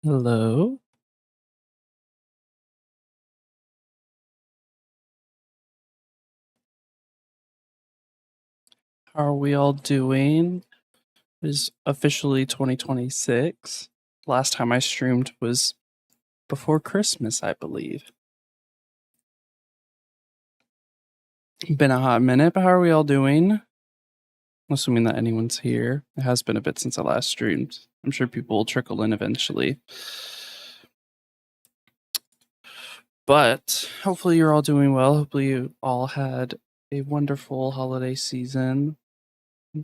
Hello. How are we all doing? It is officially 2026. Last time I streamed was before Christmas, I believe. Been a hot minute, but how are we all doing? Assuming that anyone's here. It has been a bit since I last streamed. I'm sure people will trickle in eventually. But hopefully you're all doing well. Hopefully you all had a wonderful holiday season,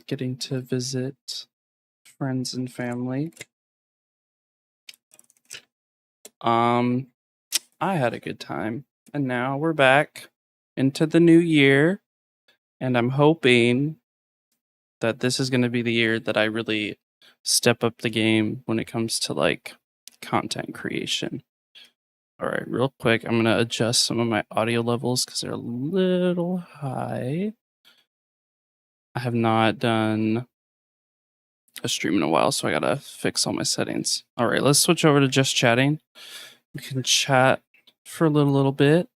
getting to visit friends and family. Um, I had a good time. And now we're back into the new year. And I'm hoping that this is going to be the year that I really step up the game when it comes to like content creation. All right, real quick, I'm going to adjust some of my audio levels because they're a little high. I have not done a stream in a while, so I got to fix all my settings. All right, let's switch over to just chatting. We can chat for a little bit.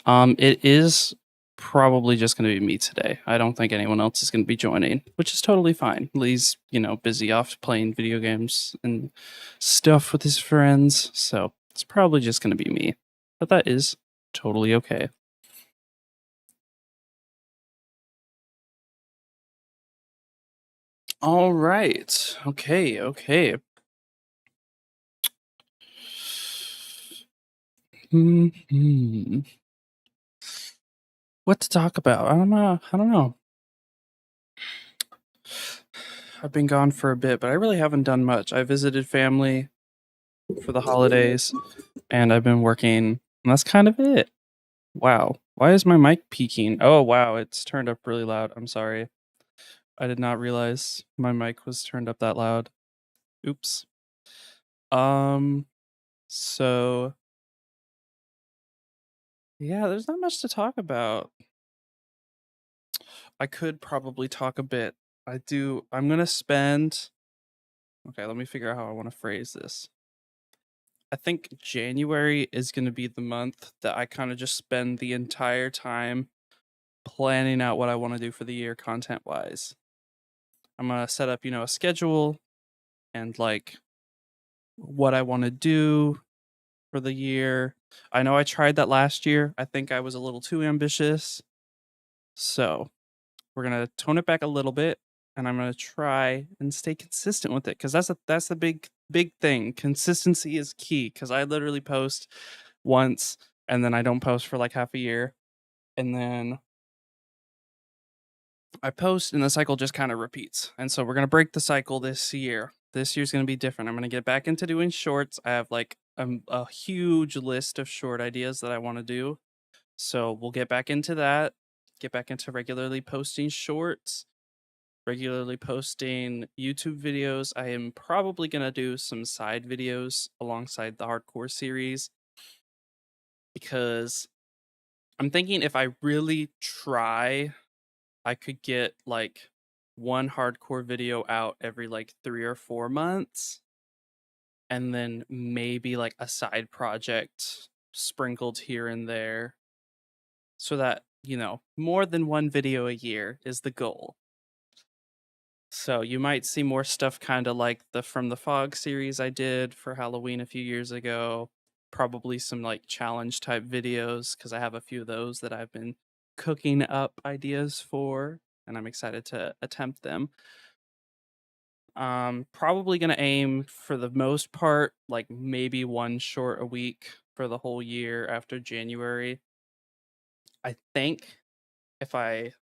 It is probably just going to be me today. I don't think anyone else is going to be joining, which is totally fine. Lee's, busy off playing video games and stuff with his friends, so it's probably just going to be me. But that is totally okay. All right. Okay. Hmm. What to talk about? I don't know. I've been gone for a bit, but I really haven't done much. I visited family for the holidays, and I've been working, and that's kind of it. Wow. Why is my mic peaking? Oh, wow. It's turned up really loud. I'm sorry. I did not realize my mic was turned up that loud. Oops. Um, so yeah, there's not much to talk about. I could probably talk a bit. I'm gonna spend. Okay, let me figure out how I want to phrase this. I think January is going to be the month that I kind of just spend the entire time planning out what I want to do for the year content wise. I'm going to set up, a schedule and like what I want to do for the year. I know I tried that last year. I think I was a little too ambitious. So, we're going to tone it back a little bit and I'm going to try and stay consistent with it cuz that's the big thing. Consistency is key cuz I literally post once and then I don't post for like half a year and then I post and the cycle just kind of repeats. And so we're going to break the cycle this year. This year's going to be different. I'm going to get back into doing shorts. I have like a huge list of short ideas that I want to do. So we'll get back into that, get back into regularly posting shorts, regularly posting YouTube videos. I am probably going to do some side videos alongside the hardcore series because I'm thinking if I really try I could get like one hardcore video out every like 3 or 4 months and then maybe like a side project sprinkled here and there so that, more than one video a year is the goal. So you might see more stuff kind of like the From the Fog series I did for Halloween a few years ago. Probably some like challenge type videos because I have a few of those that I've been cooking up ideas for and I'm excited to attempt them. Probably gonna aim for the most part, like maybe one short a week for the whole year after January. I think if I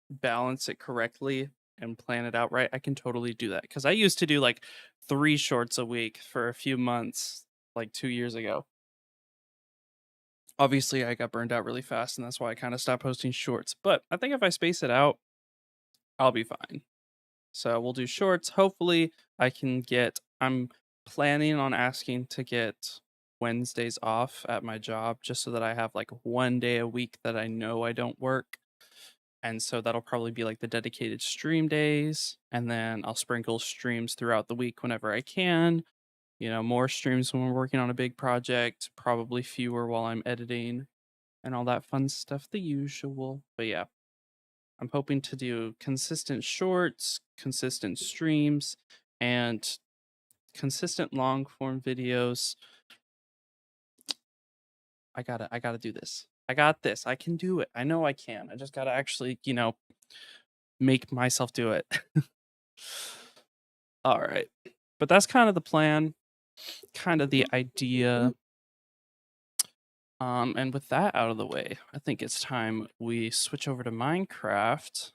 balance it correctly and plan it out right, I can totally do that. Cause I used to do like 3 shorts a week for a few months, like 2 years ago. Obviously, I got burned out really fast, and that's why I kind of stopped posting shorts. But I think if I space it out, I'll be fine. So we'll do shorts. Hopefully, I'm planning on asking to get Wednesdays off at my job just so that I have like one day a week that I know I don't work. And so that'll probably be like the dedicated stream days. And then I'll sprinkle streams throughout the week whenever I can. You know, more streams when we're working on a big project, probably fewer while I'm editing and all that fun stuff, the usual. But yeah, I'm hoping to do consistent shorts, consistent streams, and consistent long form videos. I gotta do this. I got this. I can do it. I know I can. I just gotta actually, make myself do it. All right. But that's kind of the plan, kind of the idea. And with that out of the way, I think it's time we switch over to Minecraft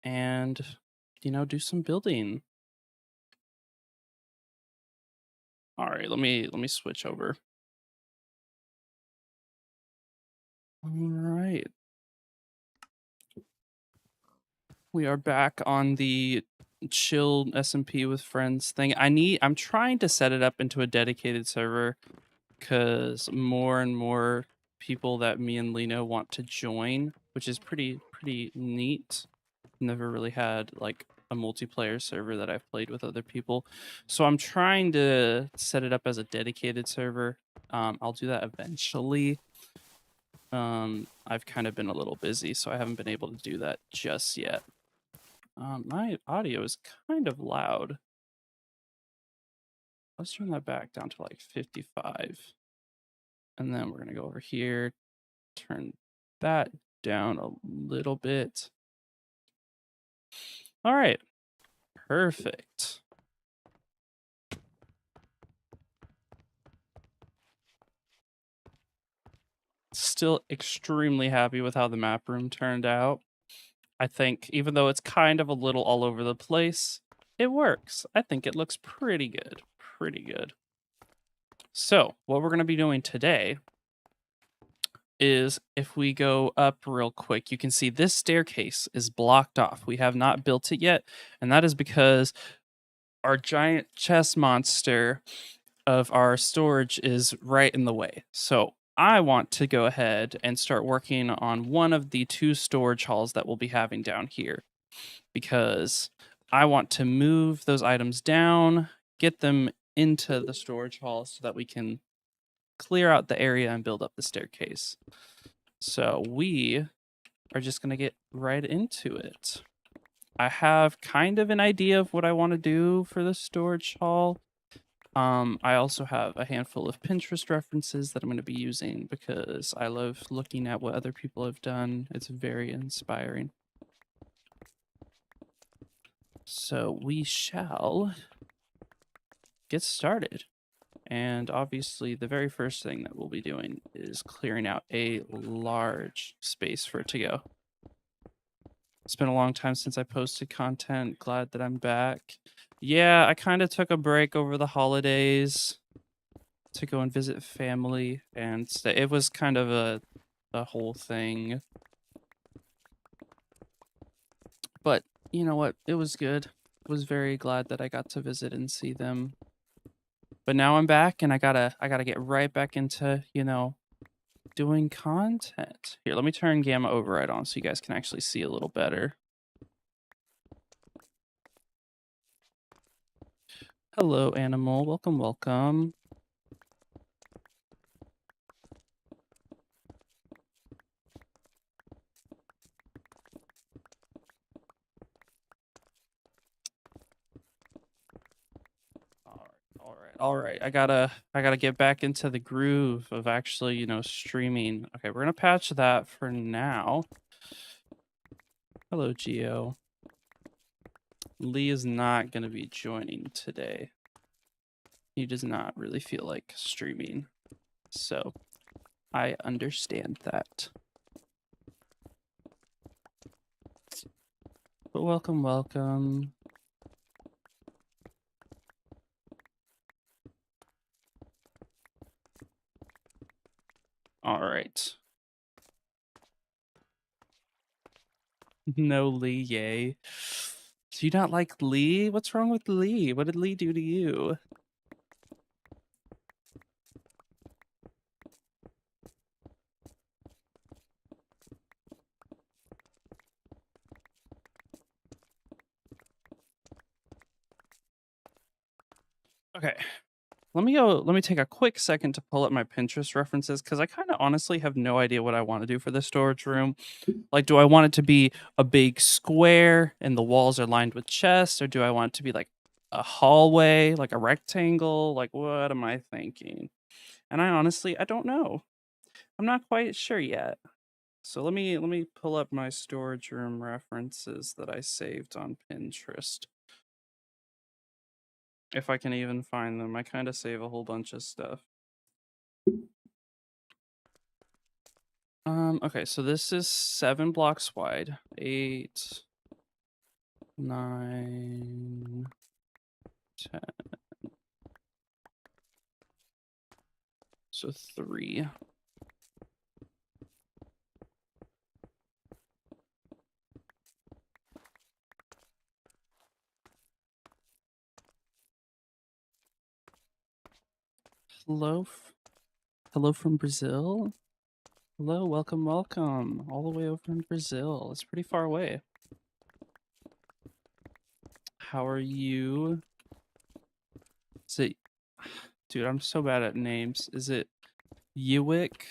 and, do some building. All right, let me switch over. All right. We are back on the chill SMP with friends thing. I'm trying to set it up into a dedicated server because more and more people that me and Lino want to join, which is pretty neat. Never really had like a multiplayer server that I've played with other people. So I'm trying to set it up as a dedicated server. I'll do that eventually. I've kind of been a little busy, so I haven't been able to do that just yet. My audio is kind of loud. Let's turn that back down to like 55. And then we're going to go over here, turn that down a little bit. All right, perfect. Still extremely happy with how the map room turned out. I think even though it's kind of a little all over the place, it works. I think it looks pretty good. Pretty good. So what we're going to be doing today is if we go up real quick, you can see this staircase is blocked off. We have not built it yet, and that is because our giant chest monster of our storage is right in the way. So I want to go ahead and start working on one of the two storage halls that we'll be having down here because I want to move those items down, get them into the storage hall so that we can clear out the area and build up the staircase. So we are just going to get right into it. I have kind of an idea of what I want to do for the storage hall. I also have a handful of Pinterest references that I'm going to be using because I love looking at what other people have done. It's very inspiring. So we shall get started. And obviously, the very first thing that we'll be doing is clearing out a large space for it to go. It's been a long time since I posted content. Glad that I'm back. Yeah, I kind of took a break over the holidays to go and visit family and stay. It was kind of a whole thing. But you know what? It was good. Was very glad that I got to visit and see them. But now I'm back and I gotta get right back into, doing content. Here, let me turn Gamma Override on so you guys can actually see a little better. Hello, animal. Welcome, welcome. All right. I gotta get back into the groove of actually, streaming. Okay, we're gonna patch that for now. Hello, Geo. Lee is not gonna be joining today. He does not really feel like streaming. So I understand that. But welcome, welcome. All right. No Lee, yay. Do you not like Lee? What's wrong with Lee? What did Lee do to you? Okay. Let me take a quick second to pull up my Pinterest references because I kind of honestly have no idea what I want to do for this storage room. Like, do I want it to be a big square and the walls are lined with chests, or do I want it to be like a hallway, like a rectangle? Like, what am I thinking? And I don't know. I'm not quite sure yet. So let me pull up my storage room references that I saved on Pinterest. If I can even find them. I kind of save a whole bunch of stuff. Okay, so this is 7 blocks wide. 8, 9, 10. So 3. Hello from Brazil. Hello, welcome, welcome. All the way over in Brazil. It's pretty far away. How are you? Is it, dude, I'm so bad at names. Is it Ewick?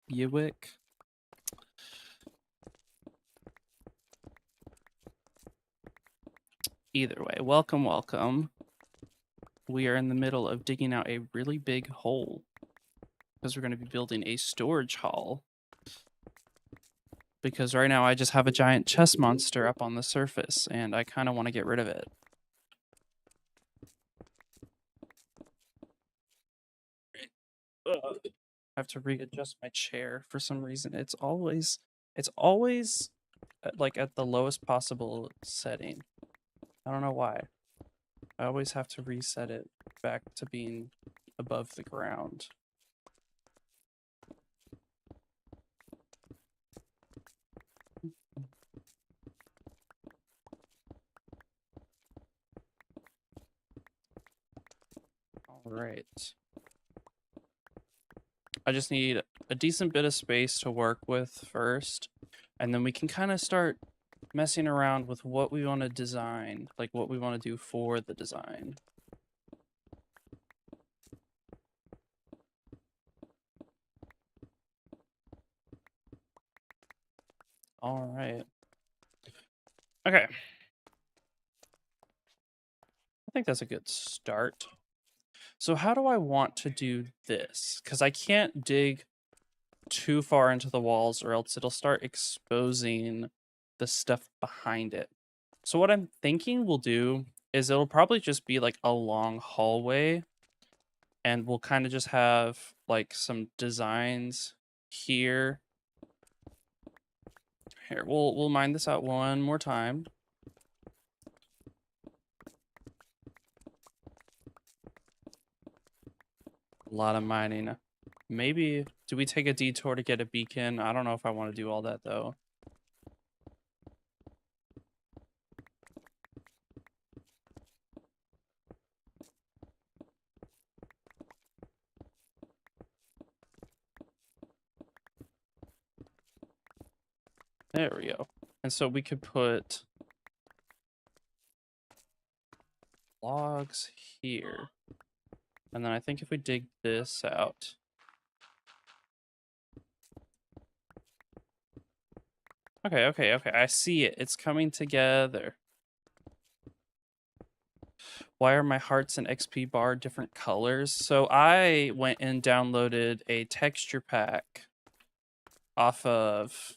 Ewick? Either way, welcome, welcome. We are in the middle of digging out a really big hole because we're going to be building a storage hall. Because right now I just have a giant chest monster up on the surface and I kind of want to get rid of it. I have to readjust my chair for some reason. It's always like at the lowest possible setting. I don't know why. I always have to reset it back to being above the ground. All right. I just need a decent bit of space to work with first, and then we can kind of start messing around with what we want to design, like what we want to do for the design. All right. Okay. I think that's a good start. So how do I want to do this? Because I can't dig too far into the walls or else it'll start exposing the stuff behind it. So what I'm thinking we'll do is it'll probably just be like a long hallway and we'll kind of just have like some designs here. Here, we'll mine this out one more time. A lot of mining. Maybe, do we take a detour to get a beacon? I don't know if I want to do all that though. There we go. And so we could put logs here. And then I think if we dig this out. Okay. I see it. It's coming together. Why are my hearts and XP bar different colors? So I went and downloaded a texture pack off of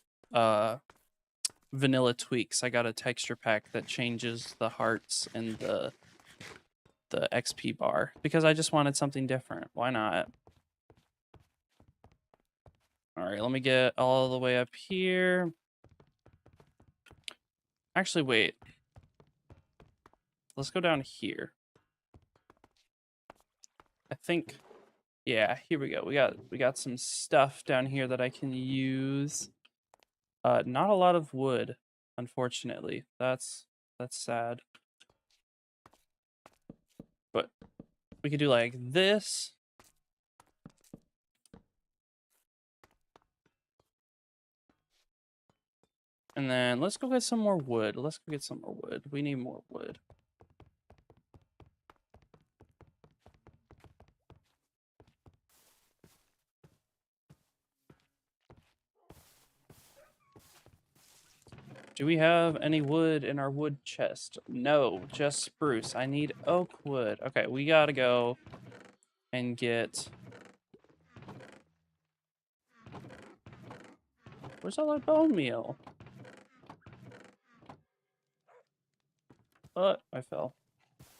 Vanilla Tweaks. I got a texture pack that changes the hearts and the XP bar because I just wanted something different. Why not? All right, let me get all the way up here. Actually, wait. Let's go down here. I think, yeah, here we go. We got some stuff down here that I can use. Not a lot of wood, unfortunately. That's sad. But we could do like this. And then let's go get some more wood. Let's go get some more wood. We need more wood. Do we have any wood in our wood chest? No, just spruce. I need oak wood. Okay, we gotta go and get... Where's all our bone meal? I fell.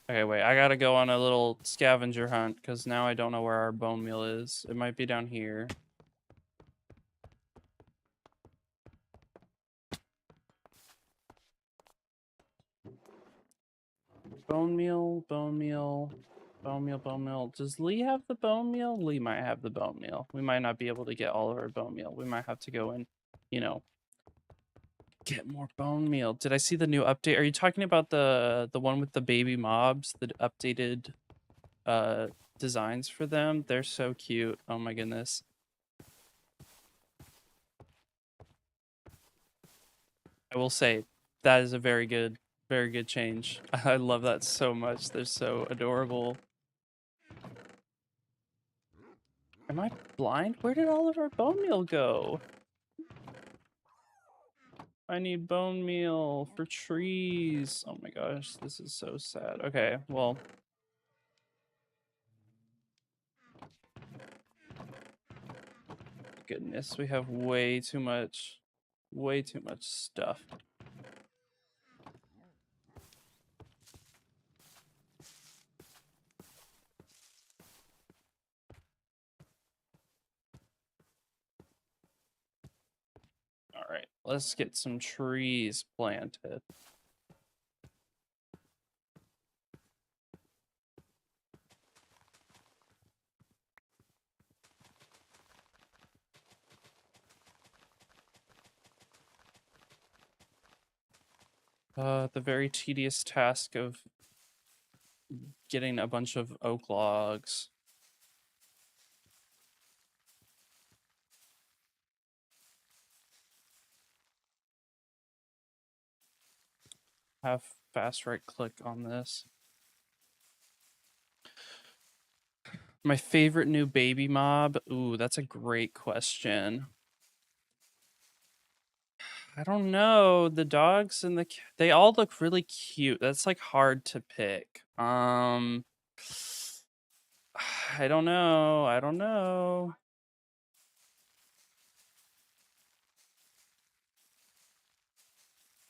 Okay, wait, I gotta go on a little scavenger hunt, because now I don't know where our bone meal is. It might be down here. Bone meal, bone meal, bone meal, bone meal. Does Lee have the bone meal? Lee might have the bone meal. We might not be able to get all of our bone meal. We might have to go and, you know, get more bone meal. Did I see the new update? Are you talking about the one with the baby mobs, the updated designs for them? They're so cute. Oh my goodness. I will say that is a very good change. I love that so much. They're so adorable. Am I blind? Where did all of our bone meal go? I need bone meal for trees. Oh my gosh, this is so sad. Okay, well. Goodness, we have way too much stuff. All right, let's get some trees planted. The very tedious task of getting a bunch of oak logs. Have fast right click on this. My favorite new baby mob? Ooh, that's a great question. I don't know. The dogs and they all look really cute. That's like hard to pick. I don't know. I don't know.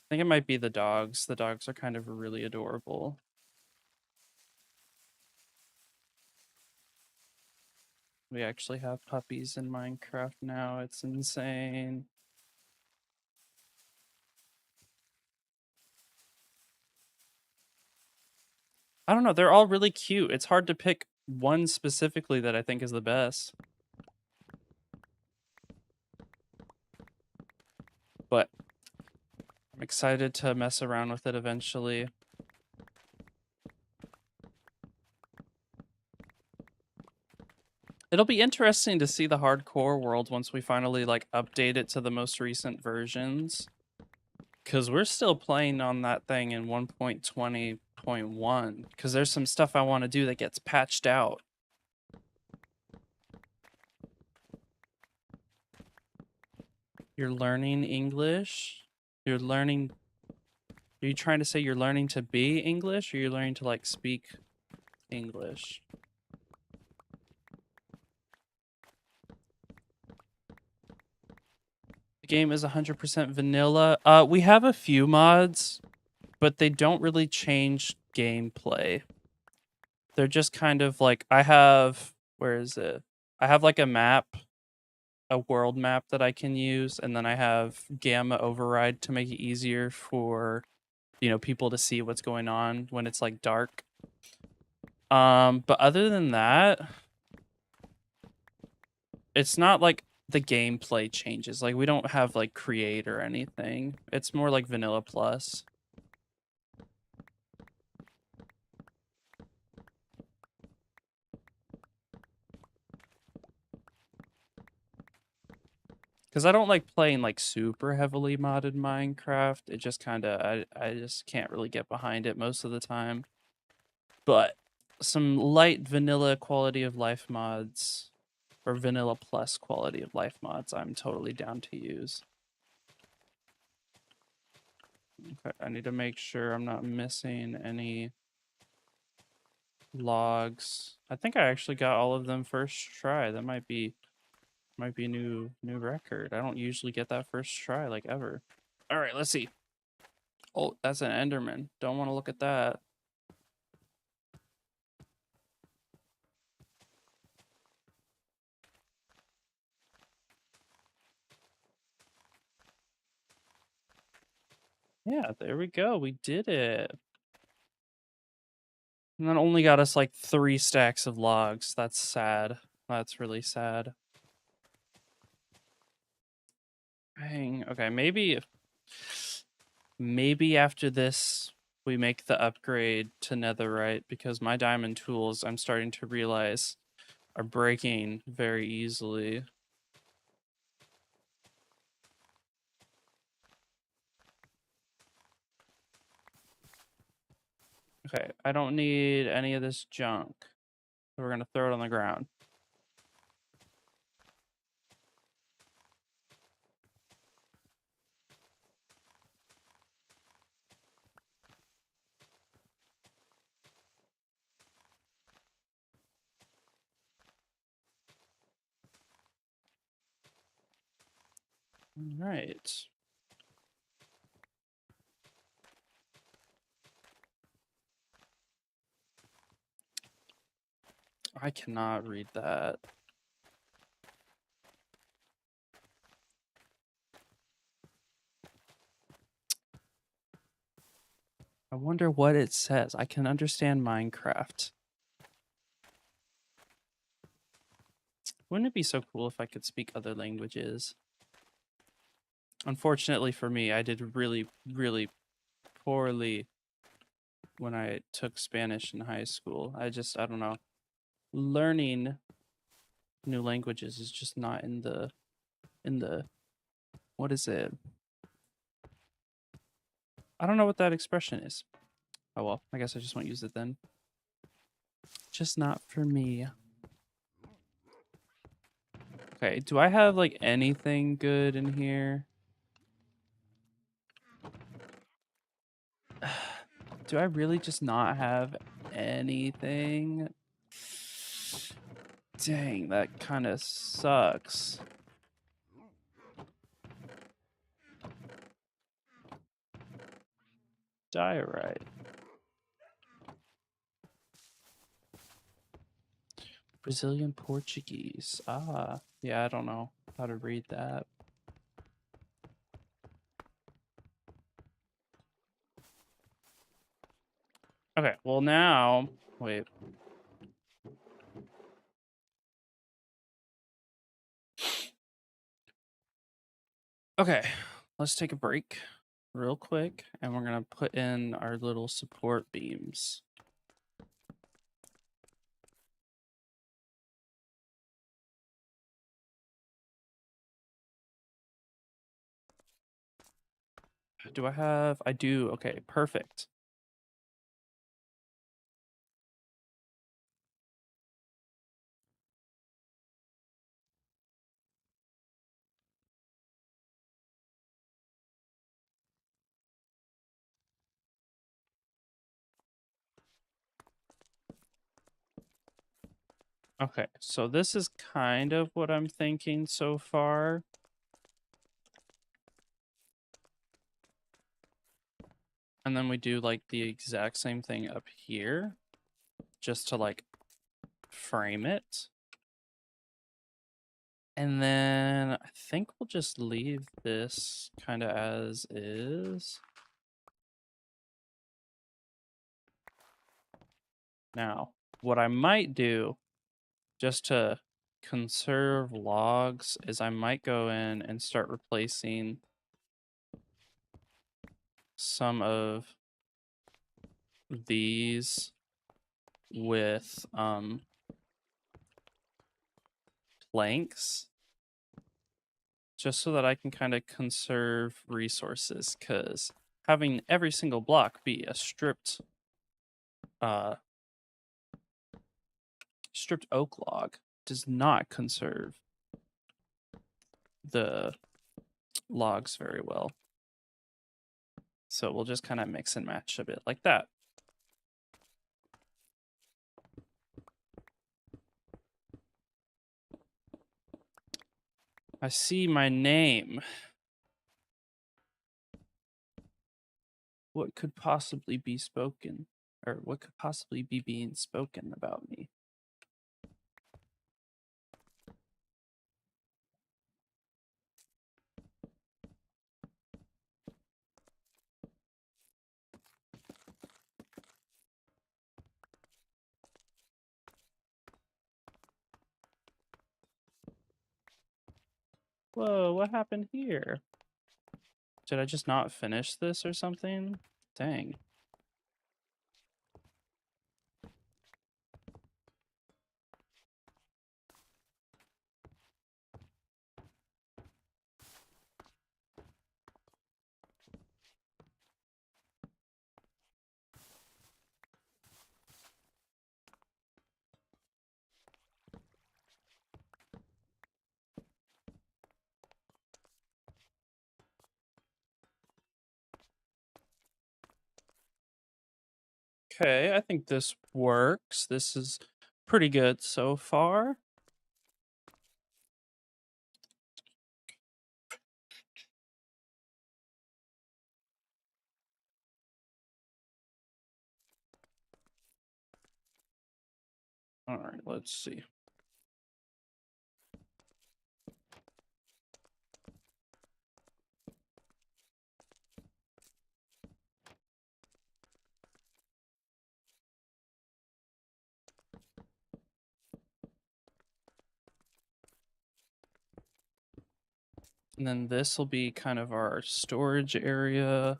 I think it might be the dogs. The dogs are kind of really adorable. We actually have puppies in Minecraft now. It's insane. I don't know. They're all really cute. It's hard to pick one specifically that I think is the best. But I'm excited to mess around with it eventually. It'll be interesting to see the hardcore world once we finally like update it to the most recent versions. Cause we're still playing on that thing in 1.20.1. Cause there's some stuff I want to do that gets patched out. You're learning English? You're learning... Are you trying to say you're learning to be English, or you're learning to like speak English? The game is 100% vanilla. We have a few mods, but they don't really change gameplay. They're just kind of like, I have, where is it? I have like a map, a world map that I can use, and then I have Gamma Override to make it easier for, you know, people to see what's going on when it's like dark. But other than that, it's not like the gameplay changes. Like we don't have like create or anything. It's more like vanilla plus. Because I don't like playing like super heavily modded Minecraft. It just kind of, I just can't really get behind it most of the time. But some light vanilla quality of life mods, or vanilla plus quality of life mods, I'm totally down to use. Okay, I need to make sure I'm not missing any logs. I think I actually got all of them first try. That might be a new record. I don't usually get that first try like ever. All right, let's see. Oh, that's an Enderman. Don't want to look at that. Yeah, there we go. We did it. And that only got us like 3 stacks of logs. That's sad. That's really sad. Dang. Okay, maybe after this we make the upgrade to netherite, because my diamond tools, I'm starting to realize, are breaking very easily. Okay, I don't need any of this junk. So we're gonna throw it on the ground. All right. I cannot read that. I wonder what it says. I can understand Minecraft. Wouldn't it be so cool if I could speak other languages? Unfortunately for me, I did really, really poorly when I took Spanish in high school. I don't know. Learning new languages is just not in the what is it? I don't know what that expression is. Oh well, I guess I just won't use it then. Just not for me. Okay, do I have like anything good in here? Do I really just not have anything? Dang, that kind of sucks. Diorite. Brazilian Portuguese. Ah, yeah, I don't know how to read that. Okay, well now, wait. Okay, let's take a break real quick, and we're gonna put in our little support beams. Do I have? I do. Okay, perfect. Okay, so this is kind of what I'm thinking so far. And then we do like the exact same thing up here, just to like frame it. And then I think we'll just leave this kind of as is. Now, what I might do, just to conserve logs, is I might go in and start replacing some of these with planks, just so that I can kind of conserve resources, because having every single block be a stripped oak log does not conserve the logs very well. So we'll just kind of mix and match a bit like that. I see my name. What could possibly be spoken, or what could possibly be being spoken about me? Whoa, what happened here? Did I just not finish this or something? Dang. Okay, I think this works. This is pretty good so far. All right, let's see. And then this will be kind of our storage area.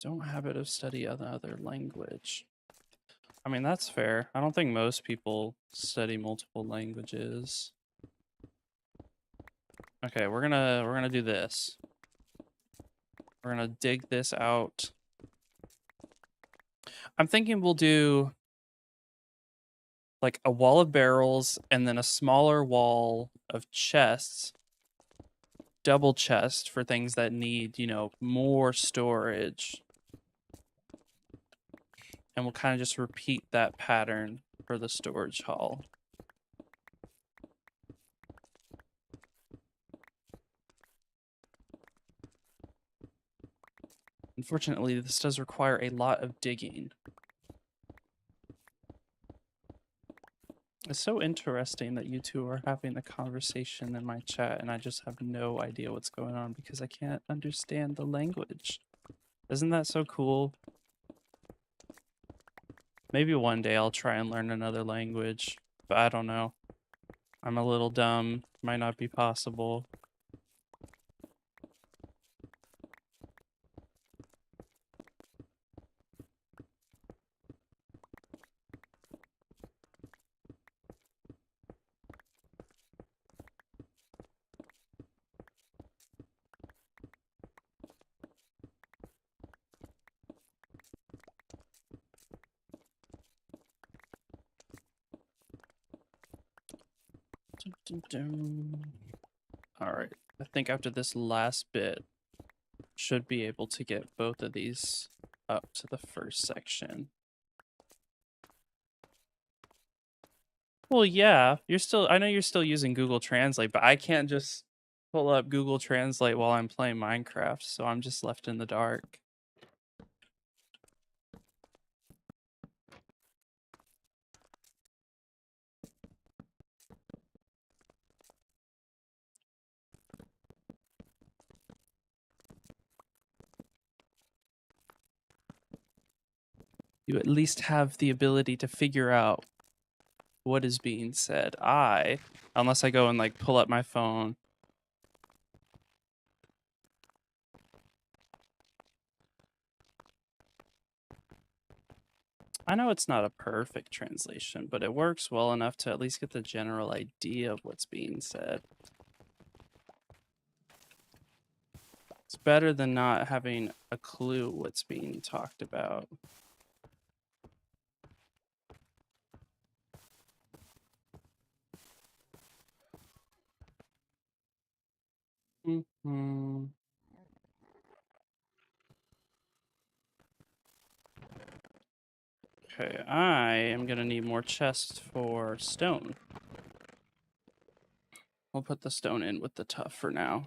Don't habit of study another language. I mean, that's fair. I don't think most people study multiple languages. Okay, we're gonna do this. We're gonna dig this out. I'm thinking we'll do like a wall of barrels and then a smaller wall of chests. Double chest for things that need, you know, more storage. And we'll kind of just repeat that pattern for the storage hall. Unfortunately, this does require a lot of digging. It's so interesting that you two are having a conversation in my chat and I just have no idea what's going on because I can't understand the language. Isn't that so cool? Maybe one day I'll try and learn another language, but I don't know. I'm a little dumb. Might not be possible. All right. I think after this last bit, should be able to get both of these up to the first section. Well, yeah, I know you're still using Google Translate, but I can't just pull up Google Translate while I'm playing Minecraft, so I'm just left in the dark. You at least have the ability to figure out what is being said. Unless I go and like pull up my phone. I know it's not a perfect translation, but it works well enough to at least get the general idea of what's being said. better than not having a clue what's being talked about. Mm-hmm. Okay, I am gonna need more chests for stone. We'll put the stone in with the tough for now.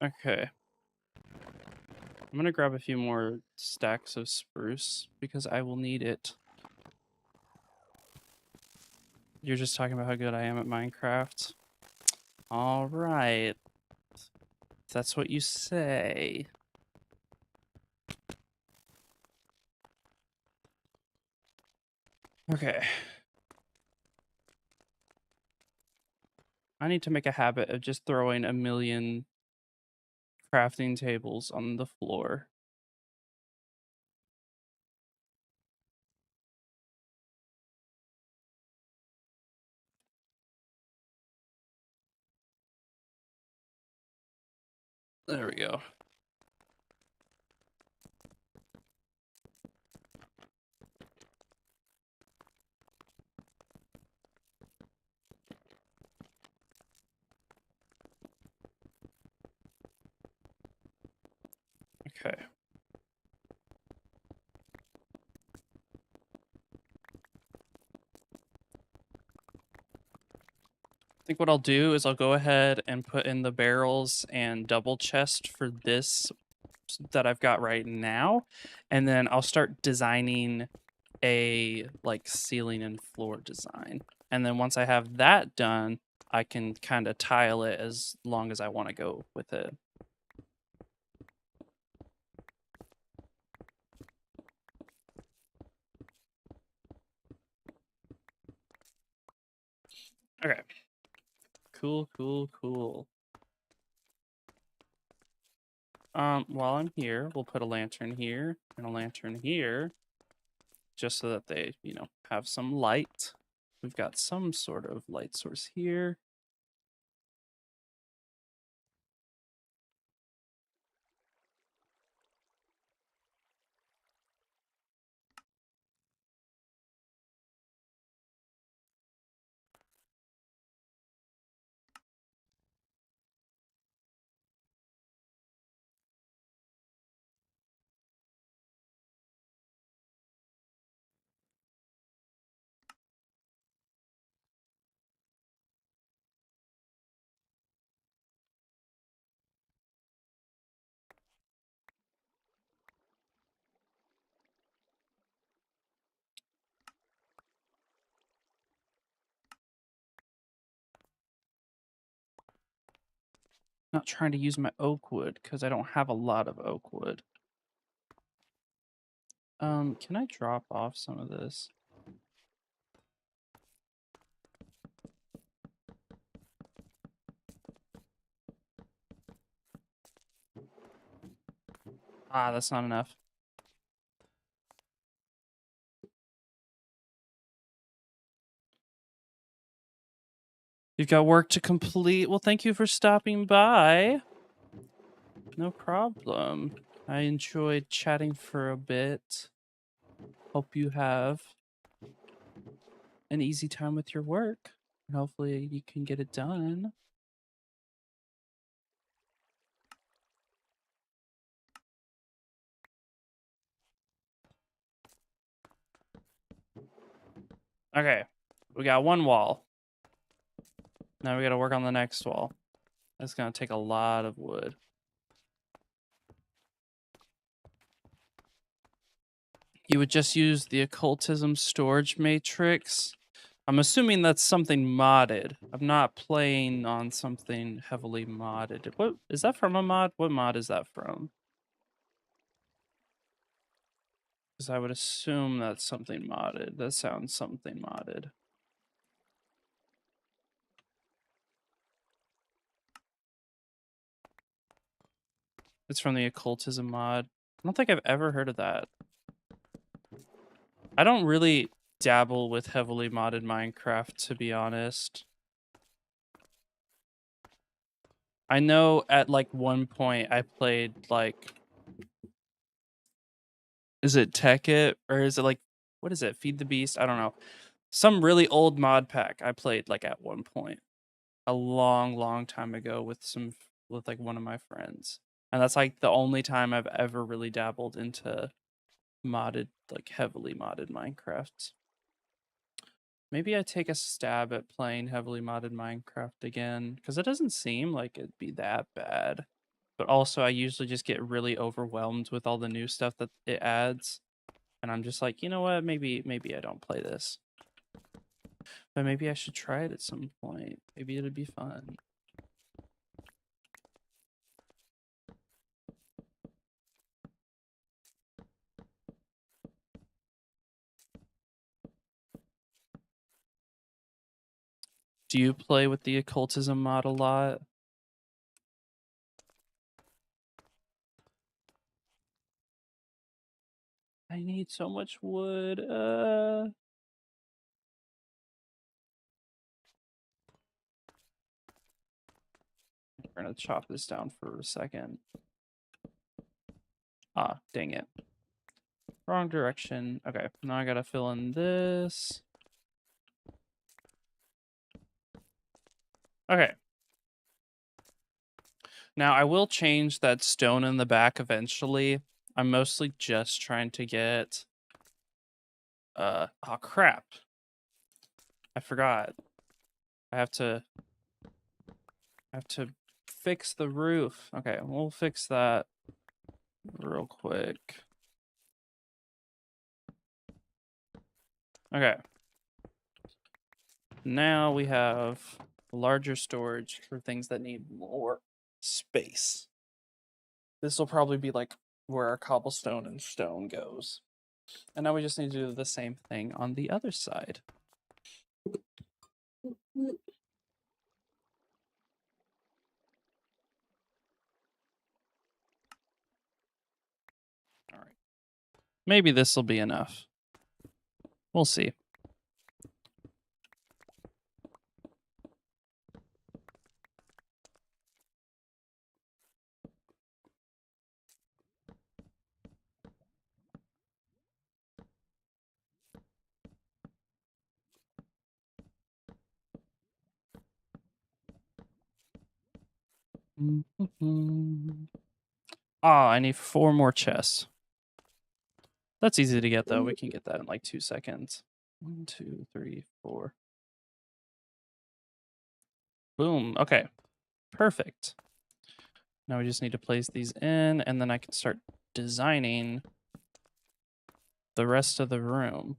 Okay. I'm gonna grab a few more stacks of spruce because I will need it. You're just talking about how good I am at Minecraft. All right. If that's what you say. Okay. I need to make a habit of just throwing a million crafting tables on the floor. There we go. Okay. I think what I'll do is I'll go ahead and put in the barrels and double chest for this that I've got right now, and then I'll start designing a like ceiling and floor design. And then once I have that done, I can kind of tile it as long as I want to go with it. Okay. Cool, cool, cool. While I'm here, we'll put a lantern here and a lantern here, just so that they, you know, have some light. We've got some sort of light source here. Not trying to use my oak wood because I don't have a lot of oak wood. Can I drop off some of this? Ah, that's not enough. You've got work to complete. Well, thank you for stopping by. No problem. I enjoyed chatting for a bit. Hope you have an easy time with your work. And hopefully you can get it done. Okay. We got one wall. Now we got to work on the next wall. That's going to take a lot of wood. You would just use the occultism storage matrix. I'm assuming that's something modded. I'm not playing on something heavily modded. What is that from a mod? What mod is that from? Because I would assume that's something modded. That sounds something modded. It's from the occultism mod. I don't think I've ever heard of that. I don't really dabble with heavily modded Minecraft, to be honest. I know at like one point I played like, is it Tekkit or is it like, what is it? Feed the Beast? I don't know. Some really old mod pack I played like at one point a long time ago with like one of my friends. And that's like the only time I've ever really dabbled into modded, like heavily modded Minecraft. Maybe I take a stab at playing heavily modded Minecraft again because it doesn't seem like it'd be that bad. But also, I usually just get really overwhelmed with all the new stuff that it adds, and I'm just like, you know what? Maybe I don't play this, but maybe I should try it at some point. Maybe it'd be fun. Do you play with the occultism mod a lot? I need so much wood. We're gonna chop this down for a second. Ah, dang it. Wrong direction. Okay, now I gotta fill in this. Okay. Now I will change that stone in the back eventually. I'm mostly just trying to get oh crap. I forgot. I have to fix the roof. Okay, we'll fix that real quick. Okay. Now we have larger storage for things that need more space. This will probably be like where our cobblestone and stone goes. And now we just need to do the same thing on the other side. All right. Maybe this will be enough. We'll see. Ah, I need 4 more chests. That's easy to get though. We can get that in like 2 seconds. 1, 2, 3, 4. Boom. Okay. Perfect. Now we just need to place these in, and then I can start designing the rest of the room.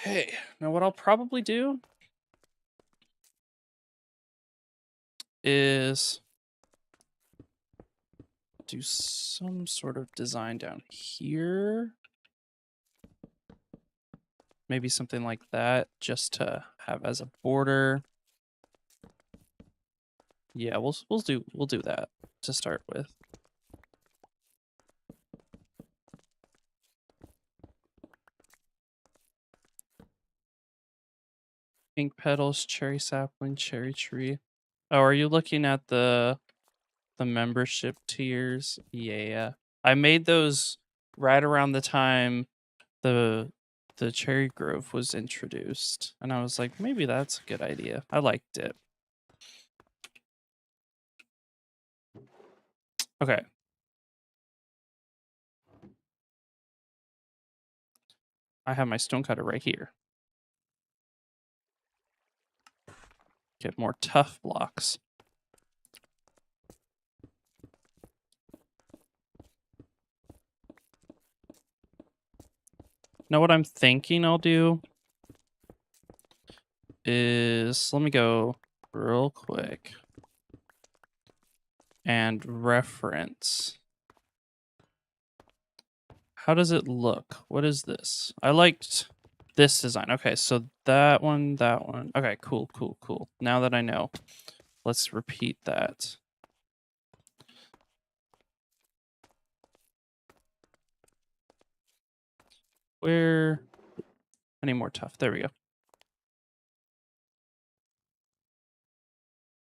Okay. Now what I'll probably do is do some sort of design down here. Maybe something like that just to have as a border. Yeah, we'll do that to start with. Pink petals, cherry sapling, cherry tree. Oh, are you looking at the membership tiers? Yeah. I made those right around the time the Cherry Grove was introduced. And I was like, maybe that's a good idea. I liked it. Okay. I have my stonecutter right here. Get more tough blocks. Now what I'm thinking I'll do is, let me go real quick and reference. How does it look? What is this? I liked this design. Okay, so that one. Okay, cool. Now that I know, let's repeat that. Where I need more tough. There we go.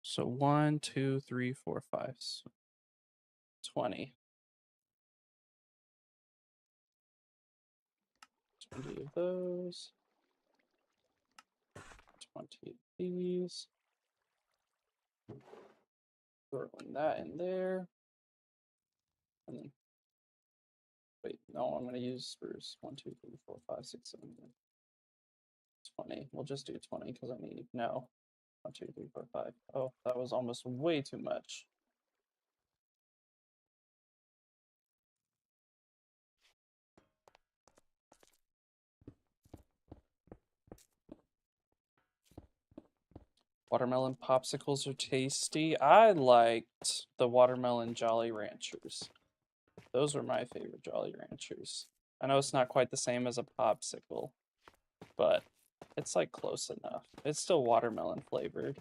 So 1, 2, 3, 4, 5. So 20. 20 of those. 20 of these. Throwing that in there. And then, wait, no, I'm going to use spruce. 1, 2, 3, 4, 5, 6, 7, 8. 20. We'll just do 20 because I need, no. 1, 2, 3, 4, 5. Oh, that was almost way too much. Watermelon popsicles are tasty. I liked the watermelon Jolly Ranchers. Those were my favorite Jolly Ranchers. I know it's not quite the same as a popsicle, but it's like close enough. It's still watermelon flavored.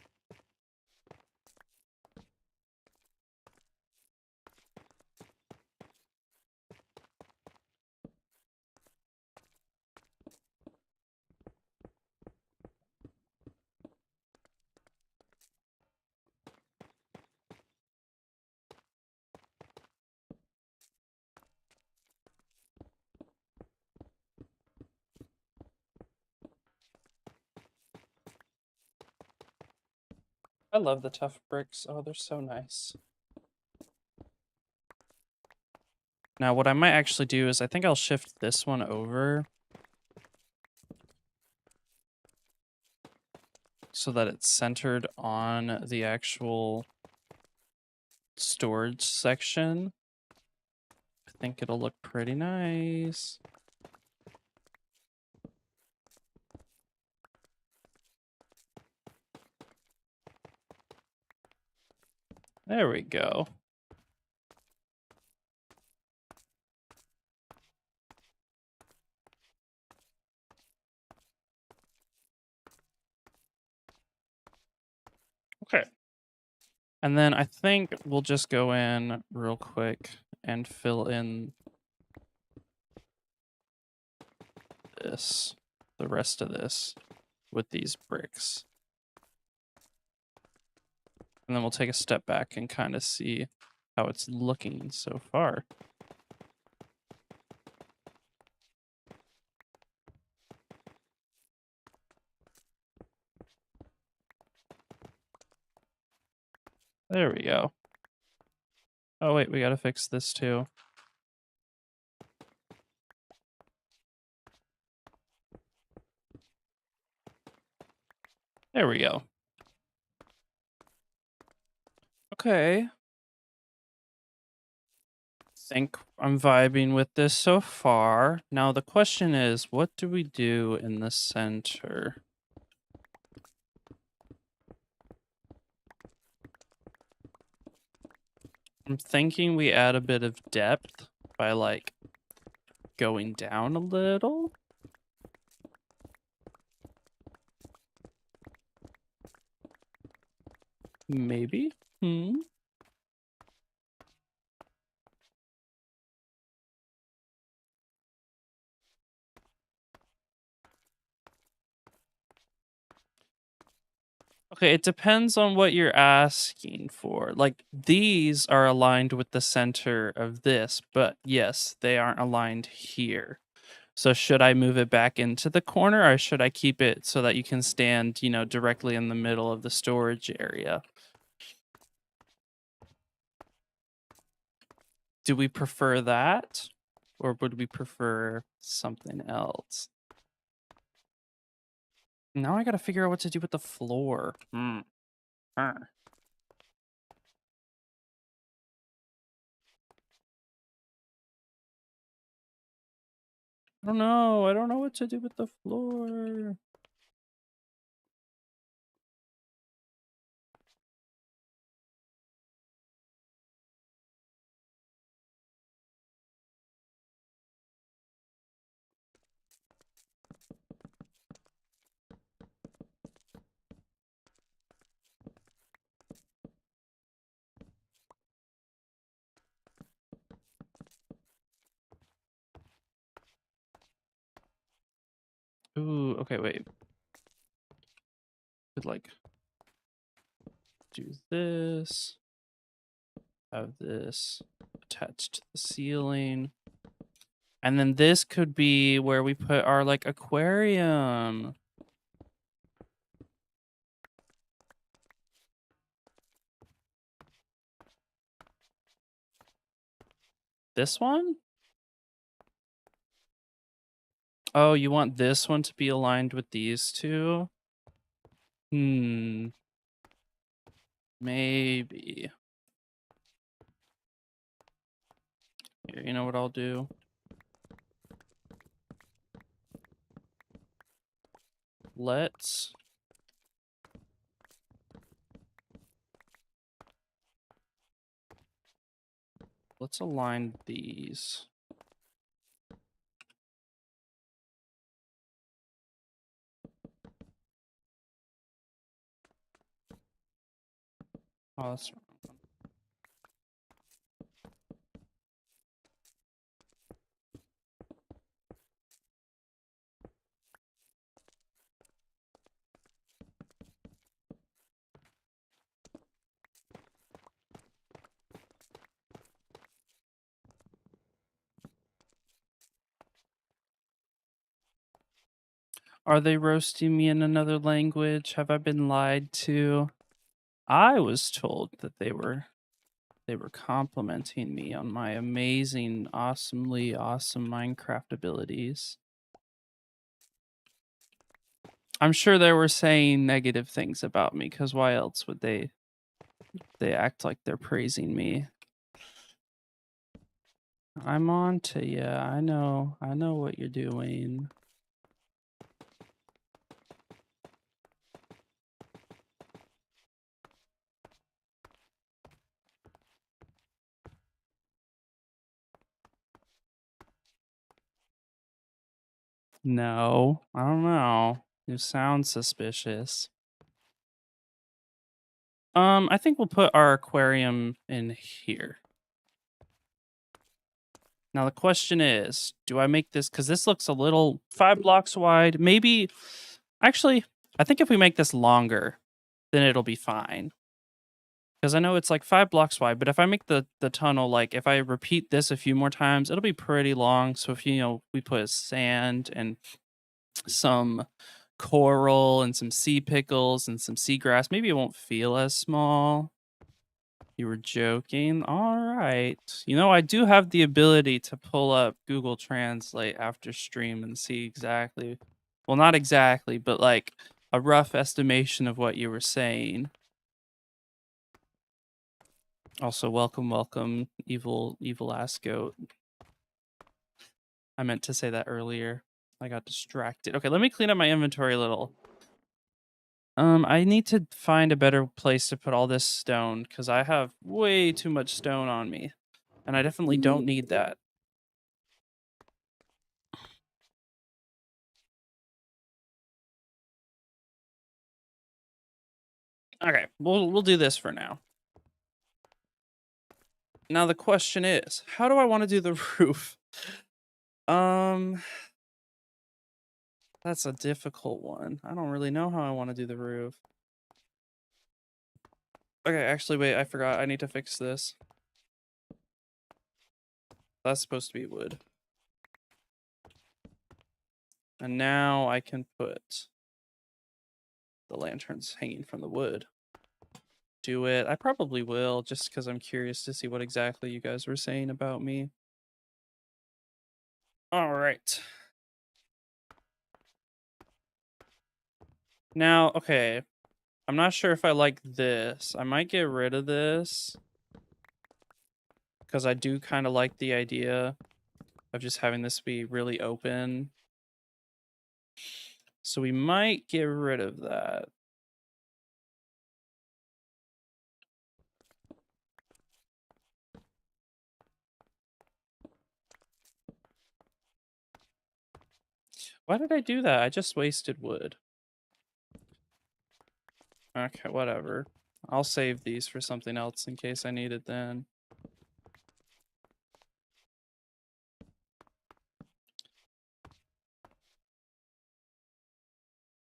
I love the tough bricks. Oh, they're so nice. Now, what I might actually do is I think I'll shift this one over so that it's centered on the actual storage section. I think it'll look pretty nice. There we go. Okay. And then I think we'll just go in real quick and fill in this, the rest of this, with these bricks. And then we'll take a step back and kind of see how it's looking so far. There we go. Oh wait, we gotta fix this too. There we go. Okay. Think I'm vibing with this so far. Now the question is, what do we do in the center? I'm thinking we add a bit of depth by like going down a little. Maybe. Okay, it depends on what you're asking for. Like, these are aligned with the center of this, but yes, they aren't aligned here. So should I move it back into the corner, or should I keep it so that you can stand, you know, directly in the middle of the storage area? Do we prefer that, or would we prefer something else? Now I gotta figure out what to do with the floor. Huh. I don't know. I don't know what to do with the floor. Ooh, okay, wait. Could like do this. Have this attached to the ceiling. And then this could be where we put our like aquarium. This one? Oh, you want this one to be aligned with these two? Maybe. Here, you know what I'll do? Let's align these. Oh, that's wrong. Are they roasting me in another language? Have I been lied to? I was told that they were complimenting me on my amazing, awesomely awesome Minecraft abilities. I'm sure they were saying negative things about me, because why else would they act like they're praising me? I'm on to ya. I know what you're doing. No, I don't know. You sound suspicious. I think we'll put our aquarium in here. Now the question is, do I make this, because this looks a little 5 blocks wide? Maybe, actually, I think if we make this longer, then it'll be fine. Because I know it's like 5 blocks wide, but if I make the tunnel, like if I repeat this a few more times, it'll be pretty long. So if, we put sand and some coral and some sea pickles and some seagrass, maybe it won't feel as small. You were joking? All right. I do have the ability to pull up Google Translate after stream and see exactly, well, not exactly, but like a rough estimation of what you were saying. Also, welcome, evil ass goat. I meant to say that earlier. I got distracted. Okay, let me clean up my inventory a little. I need to find a better place to put all this stone, because I have way too much stone on me. And I definitely don't need that. Okay, we'll do this for now. Now the question is, how do I want to do the roof? That's a difficult one. I don't really know how I want to do the roof. Okay, actually, wait, I forgot. I need to fix this. That's supposed to be wood. And now I can put the lanterns hanging from the wood. Do it. I probably will, just because I'm curious to see what exactly you guys were saying about me. All right. Now, okay. I'm not sure if I like this. I might get rid of this, because I do kind of like the idea of just having this be really open. So we might get rid of that. Why did I do that? I just wasted wood. Okay, whatever. I'll save these for something else in case I need it then.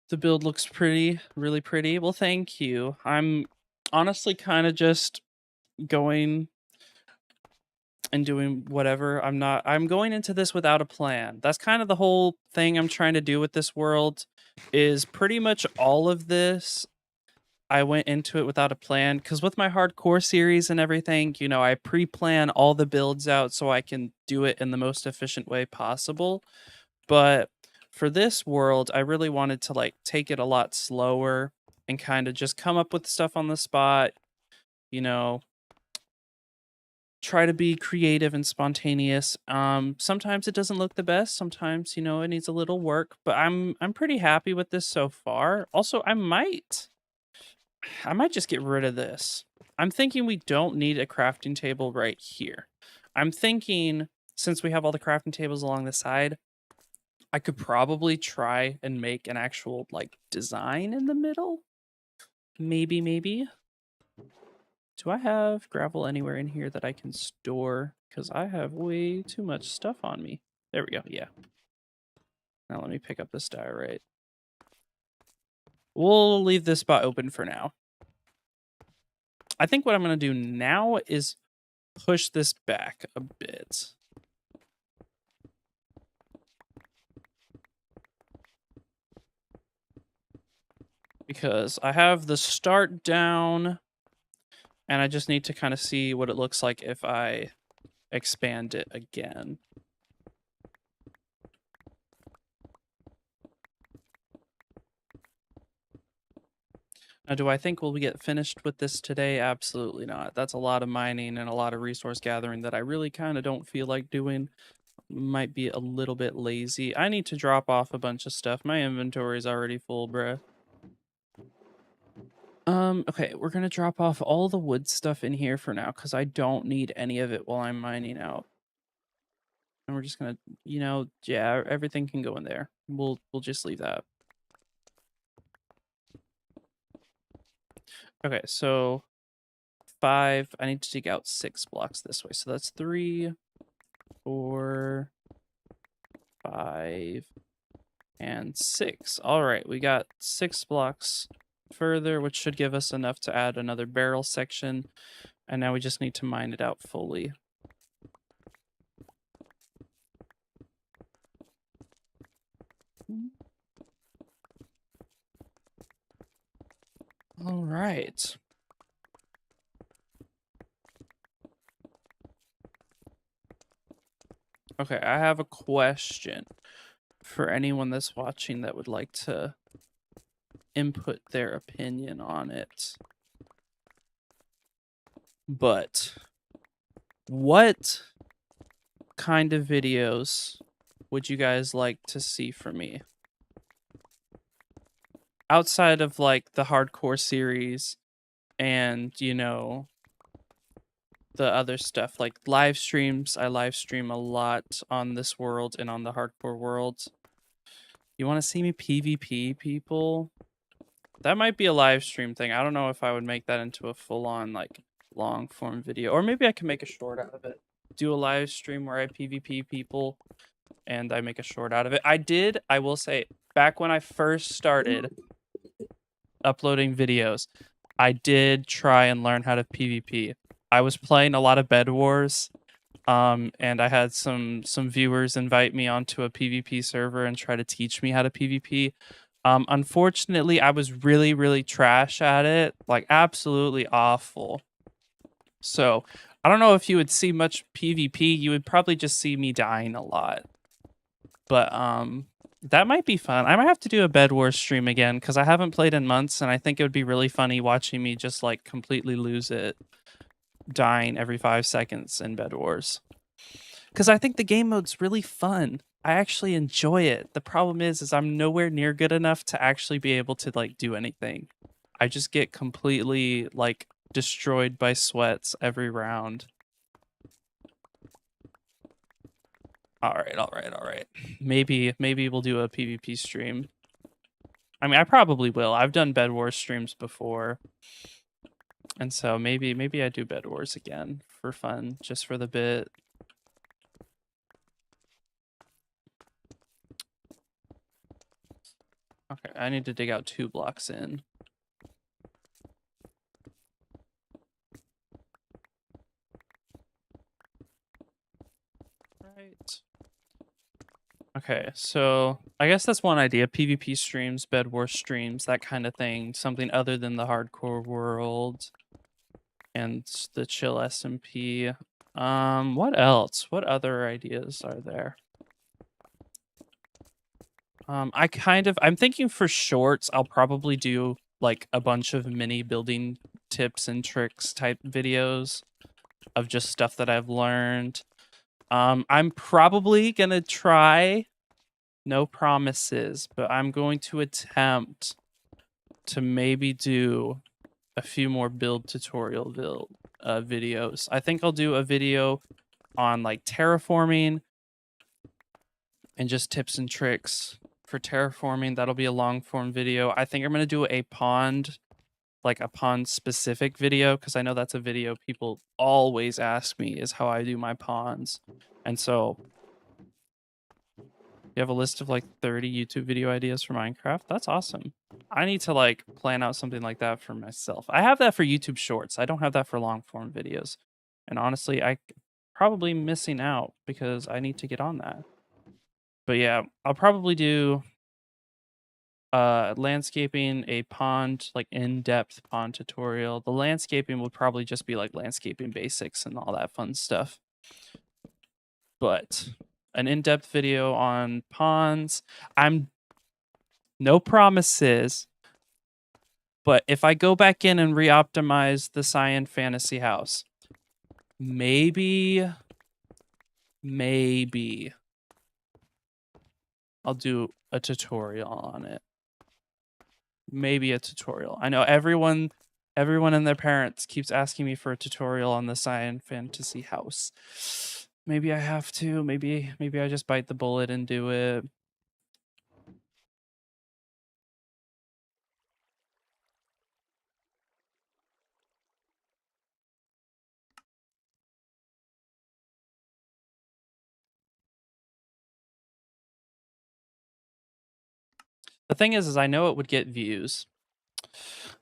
The build looks pretty, really pretty. Well, thank you. I'm honestly kind of just going and doing whatever. I'm going into this without a plan. That's kind of the whole thing I'm trying to do with this world is pretty much all of this. I went into it without a plan because with my hardcore series and everything, you know, I pre-plan all the builds out so I can do it in the most efficient way possible. But for this world, I really wanted to like take it a lot slower and kind of just come up with stuff on the spot, you know, try to be creative and spontaneous. Sometimes it doesn't look the best, sometimes, you know, it needs a little work, but I'm pretty happy with this so far. Also, I might just get rid of this. I'm thinking we don't need a crafting table right here. I'm thinking since we have all the crafting tables along the side, I could probably try and make an actual like design in the middle. Maybe. Do I have gravel anywhere in here that I can store? Because I have way too much stuff on me. There we go. Yeah. Now let me pick up this diorite. We'll leave this spot open for now. I think what I'm going to do now is push this back a bit. Because I have the start down, and I just need to kind of see what it looks like if I expand it again. Now, do I think we'll get finished with this today? Absolutely not. That's a lot of mining and a lot of resource gathering that I really kind of don't feel like doing. Might be a little bit lazy. I need to drop off a bunch of stuff. My inventory is already full, bruh. Okay, we're gonna drop off all the wood stuff in here for now because I don't need any of it while I'm mining out. And we're just gonna, you know, yeah, everything can go in there. We'll just leave that. Okay, so 5. I need to dig out 6 blocks this way. So that's 3, 4, 5, and 6. All right, we got 6 blocks further, which should give us enough to add another barrel section. And now we just need to mine it out fully. All right. Okay, I have a question for anyone that's watching that would like to input their opinion on it. But what kind of videos would you guys like to see from me? Outside of like the hardcore series and, you know, the other stuff like live streams. I live stream a lot on this world and on the hardcore world. You want to see me PvP people? That might be a live stream thing. I don't know if I would make that into a full-on like long form video, or maybe I can make a short out of it. Do a live stream where I PvP people and I make a short out of it. I will say, back when I first started uploading videos, I did try and learn how to PvP. I was playing a lot of Bed Wars, and I had some viewers invite me onto a PvP server and try to teach me how to PvP. Unfortunately, I was really trash at it, like absolutely awful. So I don't know if you would see much PvP. You would probably just see me dying a lot. But that might be fun. I might have to do a Bed Wars stream again because I haven't played in months, and I think it would be really funny watching me just like completely lose it, dying every 5 seconds in Bed Wars. Because I think the game mode's really fun. I actually enjoy it. The problem is I'm nowhere near good enough to actually be able to like do anything. I just get completely like destroyed by sweats every round. All right. Maybe we'll do a PvP stream. I mean, I probably will. I've done Bed Wars streams before. And so maybe I do Bed Wars again for fun, just for the bit. Okay, I need to dig out 2 blocks in. Right. Okay, so I guess that's one idea. PvP streams, Bed Wars streams, that kind of thing. Something other than the hardcore world and the chill SMP. What else? What other ideas are there? I'm thinking for shorts, I'll probably do like a bunch of mini building tips and tricks type videos of just stuff that I've learned. I'm probably gonna try, no promises, but I'm going to attempt to maybe do a few more build tutorial videos. I think I'll do a video on like terraforming and just tips and tricks for terraforming. That'll be a long form video. I think I'm going to do a pond, like a pond specific video, because I know that's a video people always ask me is how I do my ponds. And so you have a list of like 30 YouTube video ideas for Minecraft. That's awesome. I need to like plan out something like that for myself. I have that for YouTube shorts. I don't have that for long form videos. And honestly, I probably missing out because I need to get on that. But yeah, I'll probably do landscaping, a pond, like in-depth pond tutorial. The landscaping would probably just be like landscaping basics and all that fun stuff. But an in-depth video on ponds. I'm no promises, but if I go back in and re-optimize the Cyan Fantasy House, maybe I'll do a tutorial on it. Maybe a tutorial. I know everyone and their parents keeps asking me for a tutorial on the Cyan Fantasy House. Maybe I have to. Maybe I just bite the bullet and do it. The thing is I know it would get views.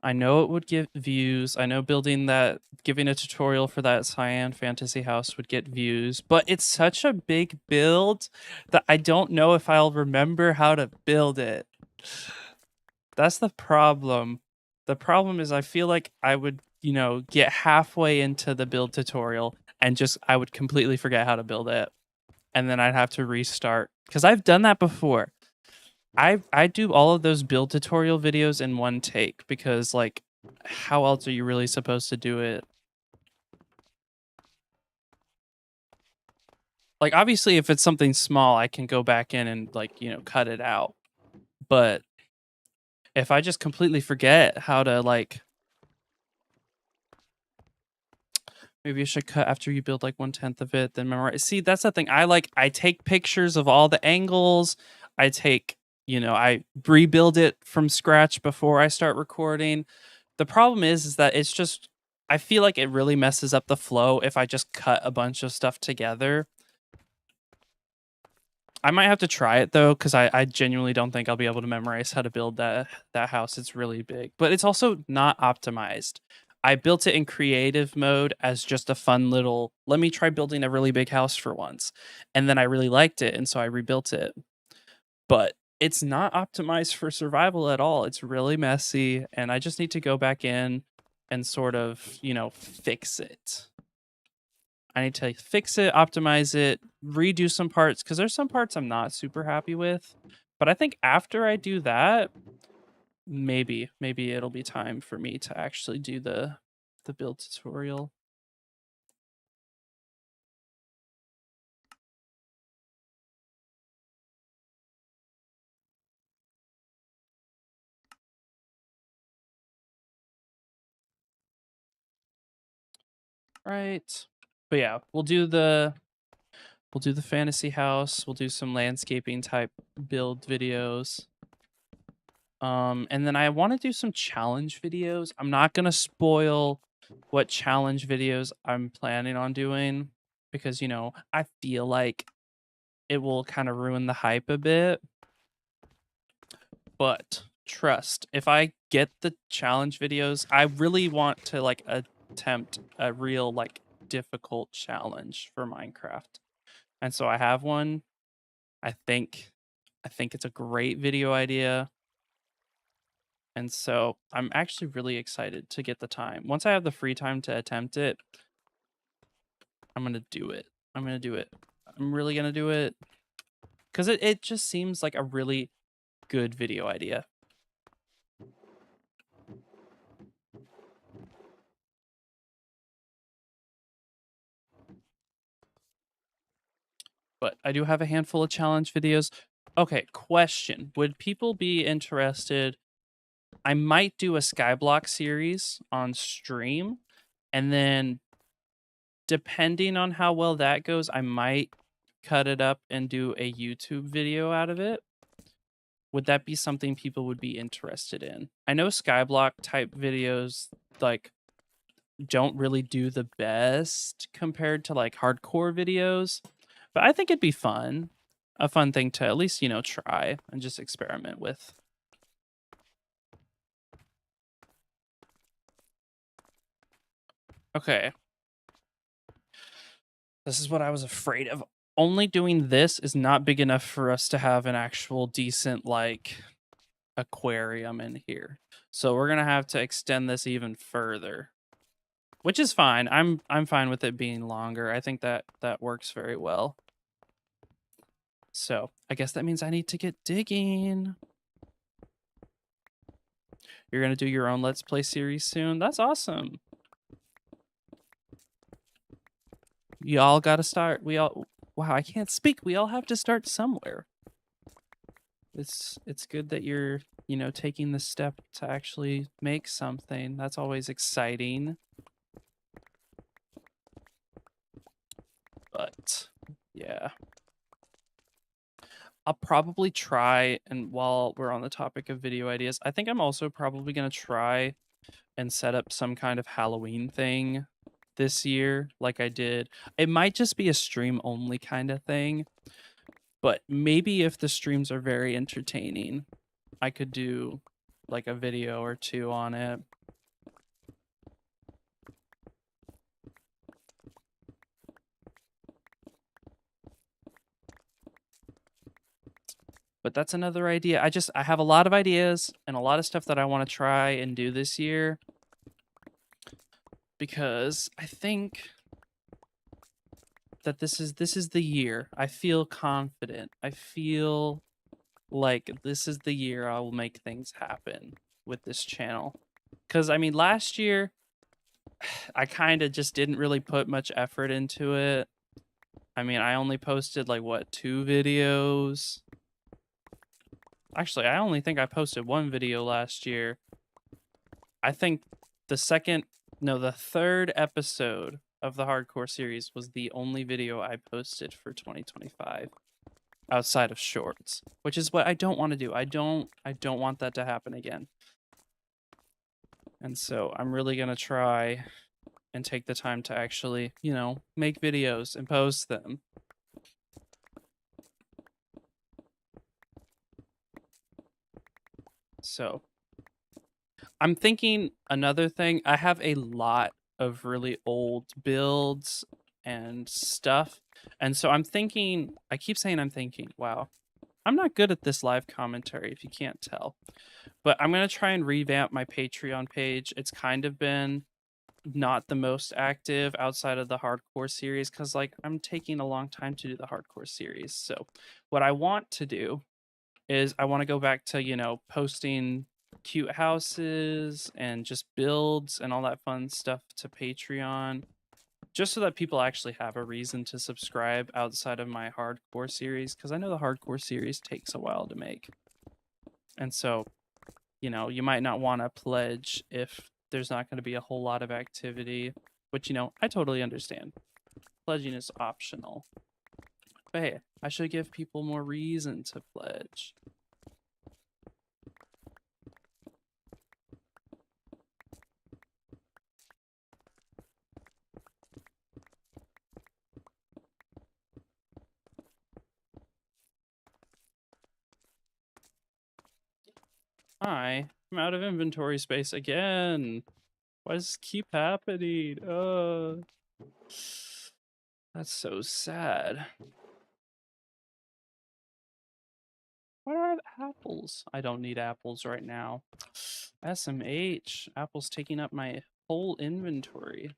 I know it would get views. I know giving a tutorial for that Cyan Fantasy House would get views, but it's such a big build that I don't know if I'll remember how to build it. That's the problem. The problem is I feel like I would, get halfway into the build tutorial and I would completely forget how to build it. And then I'd have to restart because I've done that before. I do all of those build tutorial videos in one take because like how else are you really supposed to do it? Like obviously if it's something small I can go back in and like, cut it out. But if I just completely forget how to like maybe I should cut after you build like 1/10 of it, then memorize. See, that's the thing. I take pictures of all the angles. I rebuild it from scratch before I start recording. The problem is that it's just I feel like it really messes up the flow if I just cut a bunch of stuff together. I might have to try it though, because I genuinely don't think I'll be able to memorize how to build that house. It's really big, but it's also not optimized. I built it in creative mode as just a fun little, let me try building a really big house for once. And then I really liked it, and so I rebuilt it. But it's not optimized for survival at all. It's really messy, and I just need to go back in and sort of, fix it. I need to fix it, optimize it, redo some parts, because there's some parts I'm not super happy with. But I think after I do that, maybe it'll be time for me to actually do the build tutorial. Right. But yeah, we'll do the fantasy house, we'll do some landscaping type build videos. And then I want to do some challenge videos. I'm not going to spoil what challenge videos I'm planning on doing because, I feel like it will kind of ruin the hype a bit. But trust, if I get the challenge videos, I really want to like attempt a real like difficult challenge for Minecraft. And so I have one. I think it's a great video idea. And so I'm actually really excited to get the time. Once I have the free time to attempt it, I'm going to do it. I'm going to do it. I'm really going to do it. Because it just seems like a really good video idea. But I do have a handful of challenge videos. Okay, question. Would people be interested? I might do a Skyblock series on stream. And then depending on how well that goes, I might cut it up and do a YouTube video out of it. Would that be something people would be interested in? I know Skyblock type videos like don't really do the best compared to like hardcore videos, but I think it'd be fun. A fun thing to at least, try and just experiment with. Okay. This is what I was afraid of. Only doing this is not big enough for us to have an actual decent like aquarium in here. So we're gonna have to extend this even further, which is fine. I'm fine with it being longer. I think that works very well. So I guess that means I need to get digging. You're gonna do your own Let's Play series soon. That's awesome. Y'all gotta start. Wow, I can't speak. We all have to start somewhere. It's good that you're, taking the step to actually make something. That's always exciting. But yeah. I'll probably try, and while we're on the topic of video ideas, I think I'm also probably going to try and set up some kind of Halloween thing this year like I did. It might just be a stream only kind of thing, but maybe if the streams are very entertaining, I could do like a video or two on it. But that's another idea. I have a lot of ideas and a lot of stuff that I want to try and do this year, because I think that this is the year. I feel confident. I feel like this is the year I will make things happen with this channel. Cuz I mean last year I kind of just didn't really put much effort into it. I mean, I only posted like what, 2 videos. Actually, I only think I posted 1 video last year. I think the third episode of the hardcore series was the only video I posted for 2025 outside of shorts, which is what I don't want to do. I don't want that to happen again. And so I'm really going to try and take the time to actually, make videos and post them. So I'm thinking another thing. I have a lot of really old builds and stuff. And so I'm thinking, I keep saying I'm thinking, wow, I'm not good at this live commentary if you can't tell. But I'm going to try and revamp my Patreon page. It's kind of been not the most active outside of the hardcore series because like I'm taking a long time to do the hardcore series. So what I want to do is I want to go back to, posting cute houses and just builds and all that fun stuff to Patreon, just so that people actually have a reason to subscribe outside of my hardcore series, because I know the hardcore series takes a while to make. And so, you might not want to pledge if there's not going to be a whole lot of activity, which, I totally understand. Pledging is optional. But hey, I should give people more reason to pledge. I am out of inventory space again. Why does this keep happening? That's so sad. Where are the apples? I don't need apples right now. SMH. Apples taking up my whole inventory.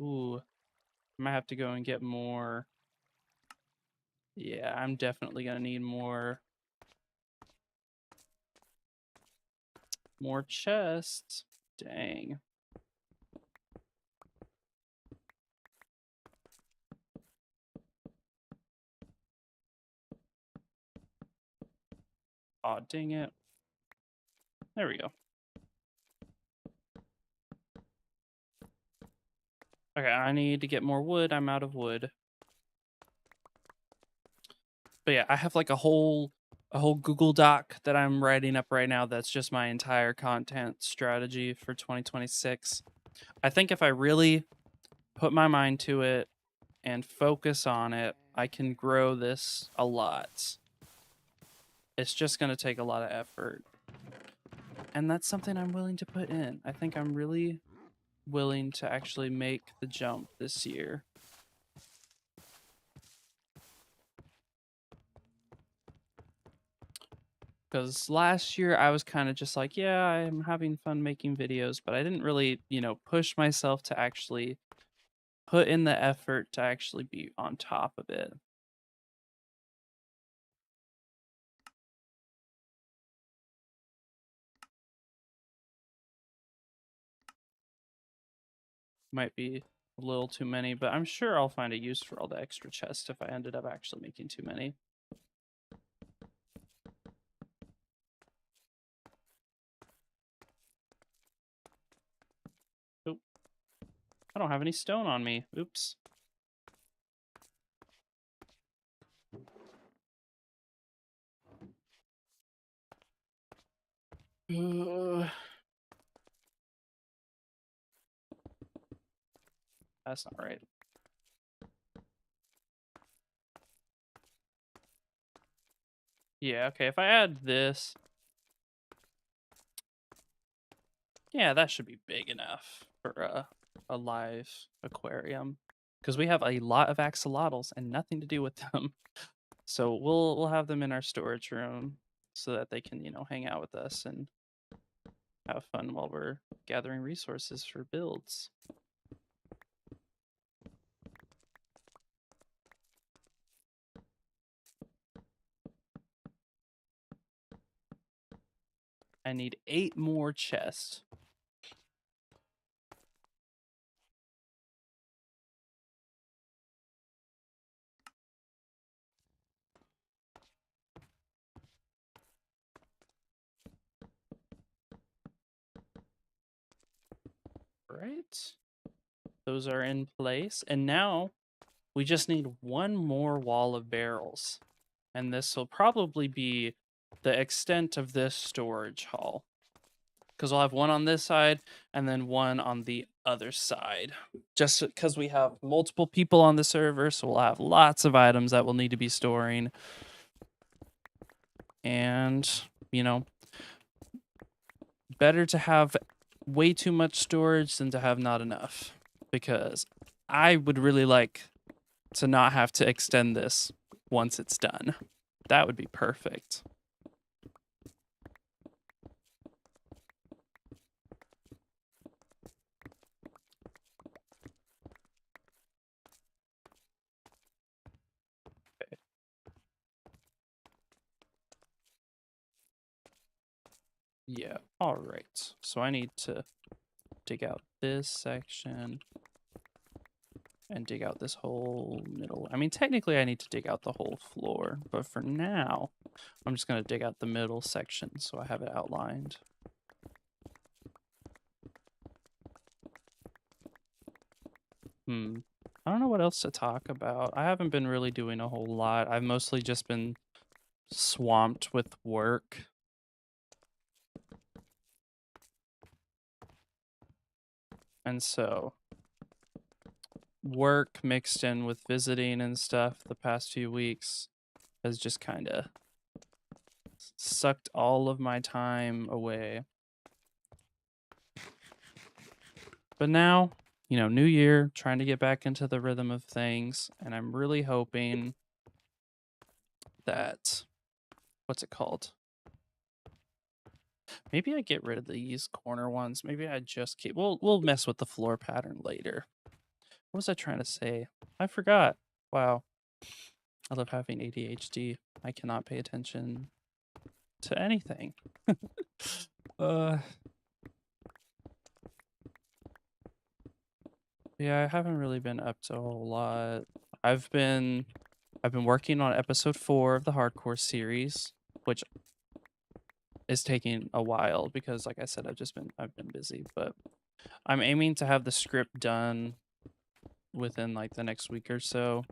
Ooh. I might have to go and get more. Yeah, I'm definitely gonna need more chests. Dang. Aw, dang it. There we go. Okay, I need to get more wood. I'm out of wood. But yeah, I have like a whole Google Doc that I'm writing up right now that's just my entire content strategy for 2026. I think if I really put my mind to it and focus on it, I can grow this a lot. It's just going to take a lot of effort. And that's something I'm willing to put in. I think I'm really willing to actually make the jump this year. Because last year I was kind of just like, yeah, I'm having fun making videos, but I didn't really, push myself to actually put in the effort to actually be on top of it. Might be a little too many, but I'm sure I'll find a use for all the extra chests if I ended up actually making too many. Oop. I don't have any stone on me. Oops. That's not right. Yeah, okay, if I add this... Yeah, that should be big enough for a live aquarium. Because we have a lot of axolotls and nothing to do with them. So we'll have them in our storage room so that they can, hang out with us and have fun while we're gathering resources for builds. I need 8 more chests. Right? Those are in place. And now we just need 1 more wall of barrels. And this will probably be the extent of this storage hall. Because I'll have 1 on this side and then 1 on the other side. Just because we have multiple people on the server, so we'll have lots of items that we'll need to be storing. And, better to have way too much storage than to have not enough. Because I would really like to not have to extend this once it's done. That would be perfect. Okay. Yeah, all right. So I need to dig out this section and dig out this whole middle. I mean, technically I need to dig out the whole floor, but for now, I'm just going to dig out the middle section so I have it outlined. I don't know what else to talk about. I haven't been really doing a whole lot. I've mostly just been swamped with work. And so work mixed in with visiting and stuff the past few weeks has just kind of sucked all of my time away. But now, you know, new year, trying to get back into the rhythm of things, and I'm really hoping that what's it called? Maybe I get rid of these corner ones. Maybe I just keep we'll mess with the floor pattern later. What was I trying to say? I forgot. Wow. I love having ADHD. I cannot pay attention to anything. uh yeah, I haven't really been up to a whole lot. I've been working on episode 4 of the hardcore series, which is taking a while because like I said I've been busy, but I'm aiming to have the script done within like the next week or so.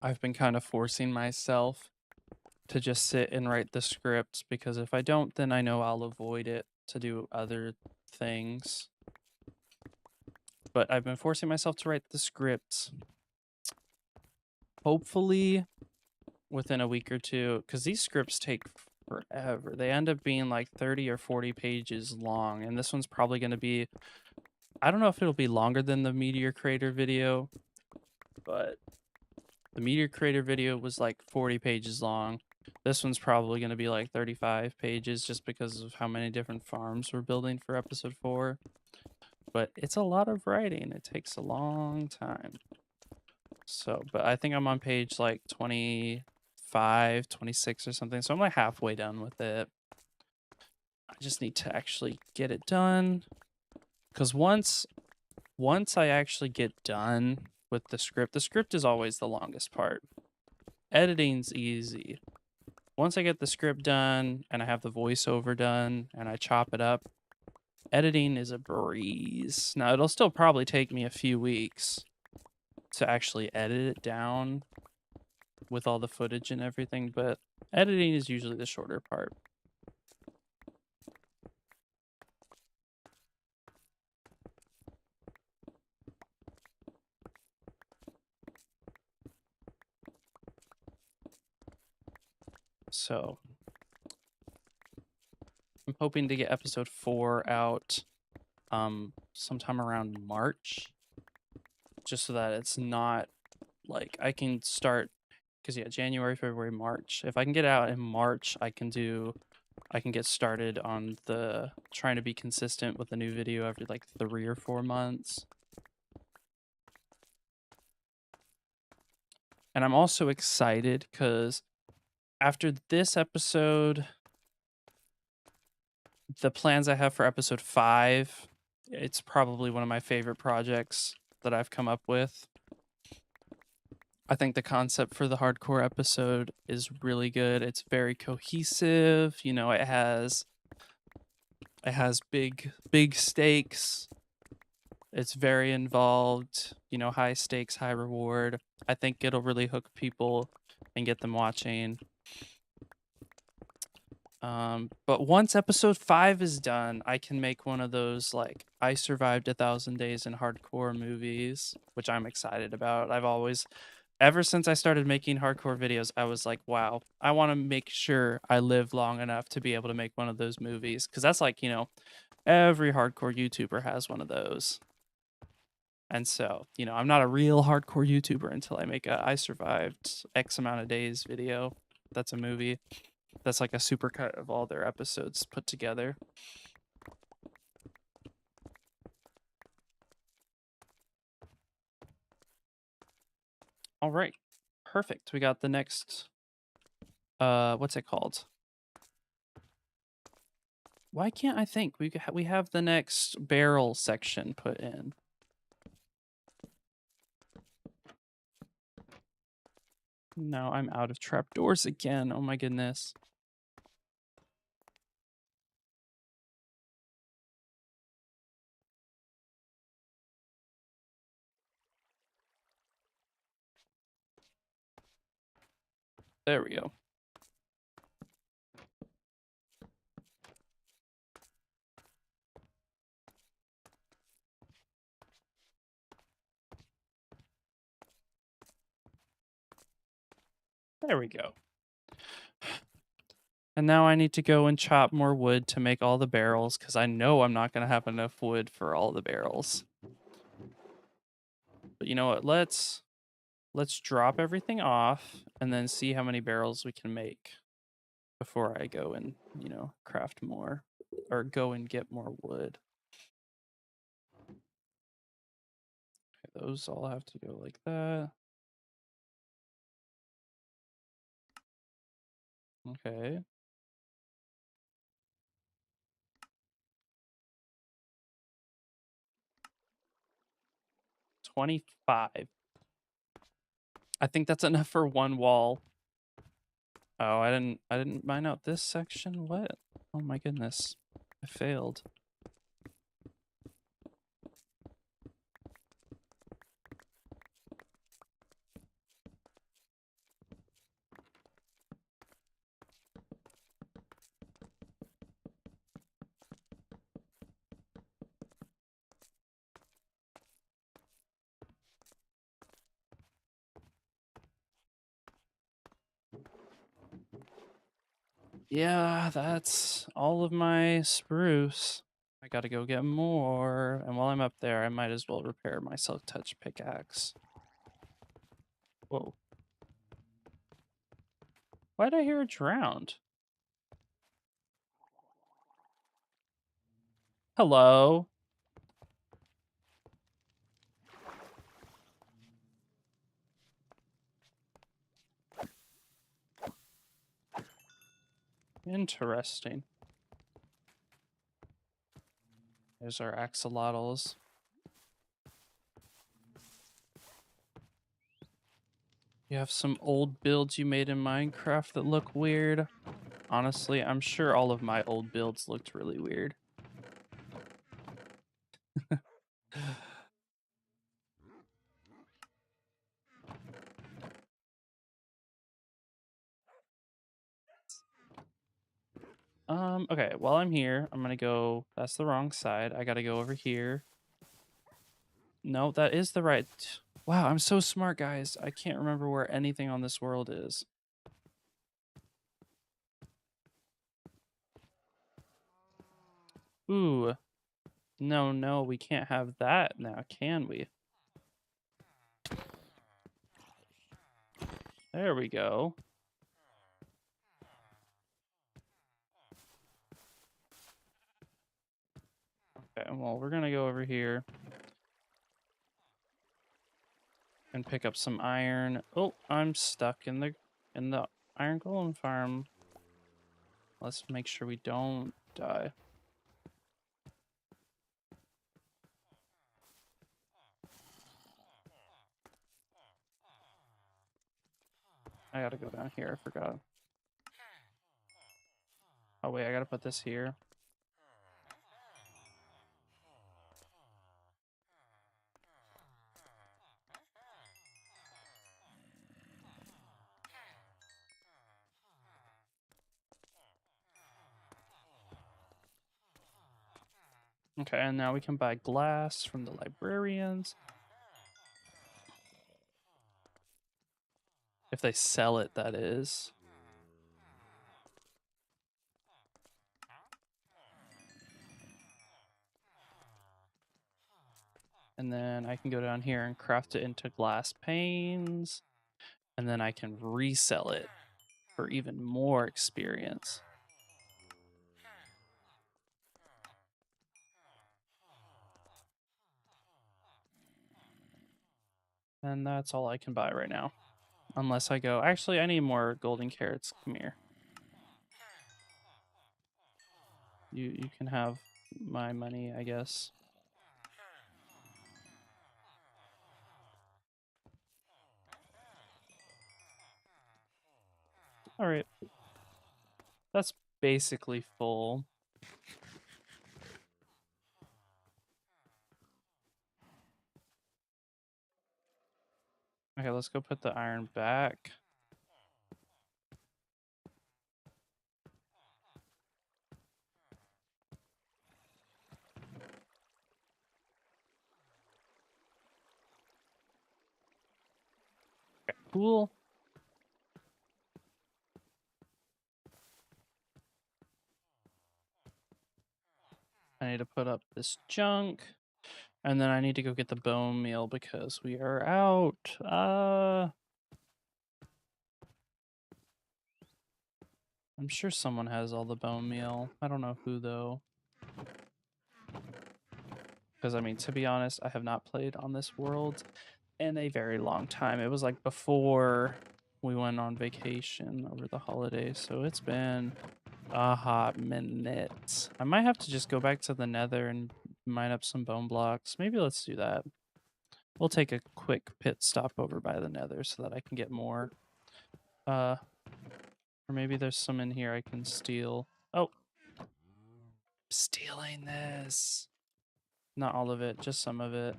I've been kind of forcing myself to just sit and write the script because if I don't, then I know I'll avoid it to do other things. But I've been forcing myself to write the script. Hopefully within a week or two, because these scripts take forever. They end up being like 30 or 40 pages long, and this one's probably going to be, I don't know if it'll be longer than the Meteor Crater video, but the Meteor Crater video was like 40 pages long. This one's probably going to be like 35 pages just because of how many different farms we're building for episode 4. But it's a lot of writing. It takes a long time. So, but I think I'm on page like 25, 26 or something. So I'm like halfway done with it. I just need to actually get it done. Because once I actually get done with the script is always the longest part. Editing's easy. Once I get the script done and I have the voiceover done and I chop it up, editing is a breeze. Now, it'll still probably take me a few weeks to actually edit it down with all the footage and everything, but editing is usually the shorter part. So, I'm hoping to get episode 4 out sometime around March, just so that it's not like I can start, because yeah, January, February, March. If I can get it out in March, I can get started on the trying to be consistent with a new video every like 3 or 4 months. And I'm also excited because after this episode, the plans I have for episode 5, it's probably one of my favorite projects that I've come up with. I think the concept for the hardcore episode is really good. It's very cohesive. You know, it has big stakes. It's very involved, you know, high stakes, high reward. I think it'll really hook people and get them watching. But once episode 5 is done, I can make one of those like I survived 1,000 days in hardcore movies, which I'm excited about. I've always, ever since I started making hardcore videos, I was like, wow, I want to make sure I live long enough to be able to make one of those movies. Because that's like, you know, every hardcore YouTuber has one of those. And so, you know, I'm not a real hardcore YouTuber until I make a I survived X amount of days video. That's a movie. That's like a supercut of all their episodes put together. All right. Perfect. We got the next what's it called? Why can't I think? We have the next barrel section put in. No, I'm out of trapdoors again. Oh my goodness. There we go. There we go. And now I need to go and chop more wood to make all the barrels, because I know I'm not going to have enough wood for all the barrels. But you know what? Let's drop everything off and then see how many barrels we can make before I go and, craft more or go and get more wood. Okay, those all have to go like that. Okay. $25. I think that's enough for one wall. Oh, I didn't mine out this section. What? Oh my goodness. I failed. Yeah, that's all of my spruce. I gotta go get more. And while I'm up there, I might as well repair my silk touch pickaxe. Whoa. Why'd I hear it drowned? Hello? Interesting. There's our axolotls. You have some old builds you made in Minecraft that look weird. Honestly, I'm sure all of my old builds looked really weird. Okay, while I'm here, I'm gonna go, that's the wrong side. I gotta go over here. No, that is the right. Wow, I'm so smart, guys. I can't remember where anything on this world is. Ooh. No, we can't have that now, can we? There we go. Okay, well, we're gonna go over here and pick up some iron. Oh, I'm stuck in the iron golem farm. Let's make sure we don't die. I gotta go down here, I forgot. Oh wait, I gotta put this here. Okay, and now we can buy glass from the librarians. If they sell it, that is. And then I can go down here and craft it into glass panes. And then I can resell it for even more experience. And that's all I can buy right now. Unless I go, actually, I need more golden carrots. Come here. You can have my money, I guess. All right. That's basically full. Okay, let's go put the iron back. Okay, cool. I need to put up this junk. And then I need to go get the bone meal because we are out. I'm sure someone has all the bone meal. I don't know who though. Because I mean, to be honest, I have not played on this world in a very long time. It was like before we went on vacation over the holidays, so it's been a hot minute. I might have to just go back to the Nether and mine up some bone blocks. Maybe let's do that. We'll take a quick pit stop over by the Nether so that I can get more. Or maybe there's some in here I can steal. Oh, stealing this. Not all of it, just some of it.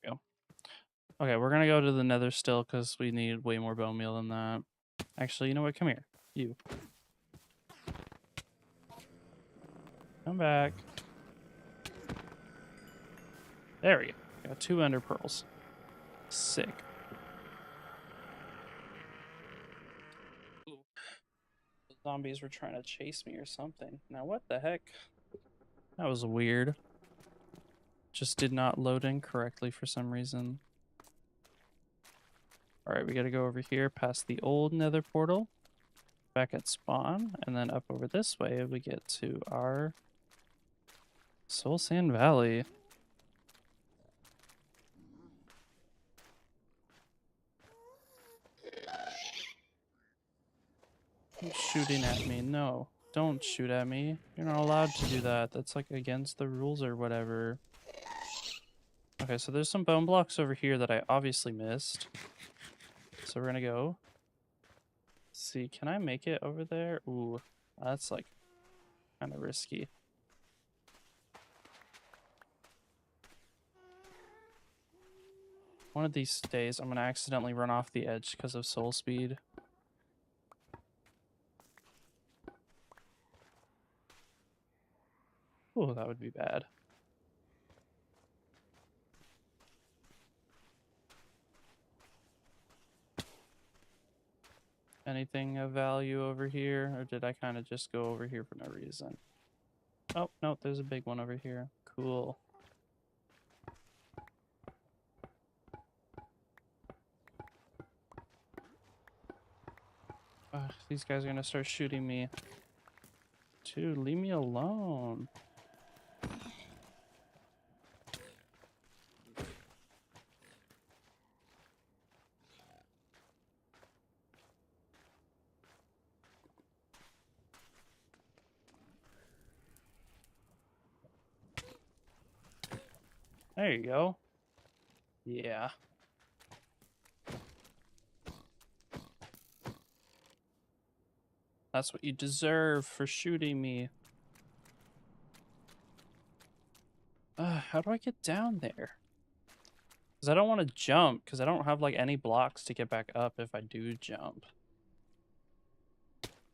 Go. Okay, we're gonna go to the Nether still because we need way more bone meal than that. Actually, you know what? Come here. You. Come back. There we go. Got 2 ender pearls. Sick. Ooh. The zombies were trying to chase me or something. Now what the heck? That was weird. Just did not load in correctly for some reason. Alright, we gotta go over here past the old Nether portal. Back at spawn, and then up over this way we get to our Soul Sand Valley. Who's shooting at me? No, don't shoot at me. You're not allowed to do that. That's like against the rules or whatever. Okay, so there's some bone blocks over here that I obviously missed. So we're gonna go. See, can I make it over there? Ooh, that's like kind of risky. One of these days, I'm gonna accidentally run off the edge because of soul speed. Ooh, that would be bad. Anything of value over here, or did I kind of just go over here for no reason? Oh, no, there's a big one over here. Cool. These guys are gonna start shooting me. Dude, leave me alone. There you go. Yeah. That's what you deserve for shooting me. How do I get down there? Because I don't want to jump, because I don't have like any blocks to get back up if I do jump.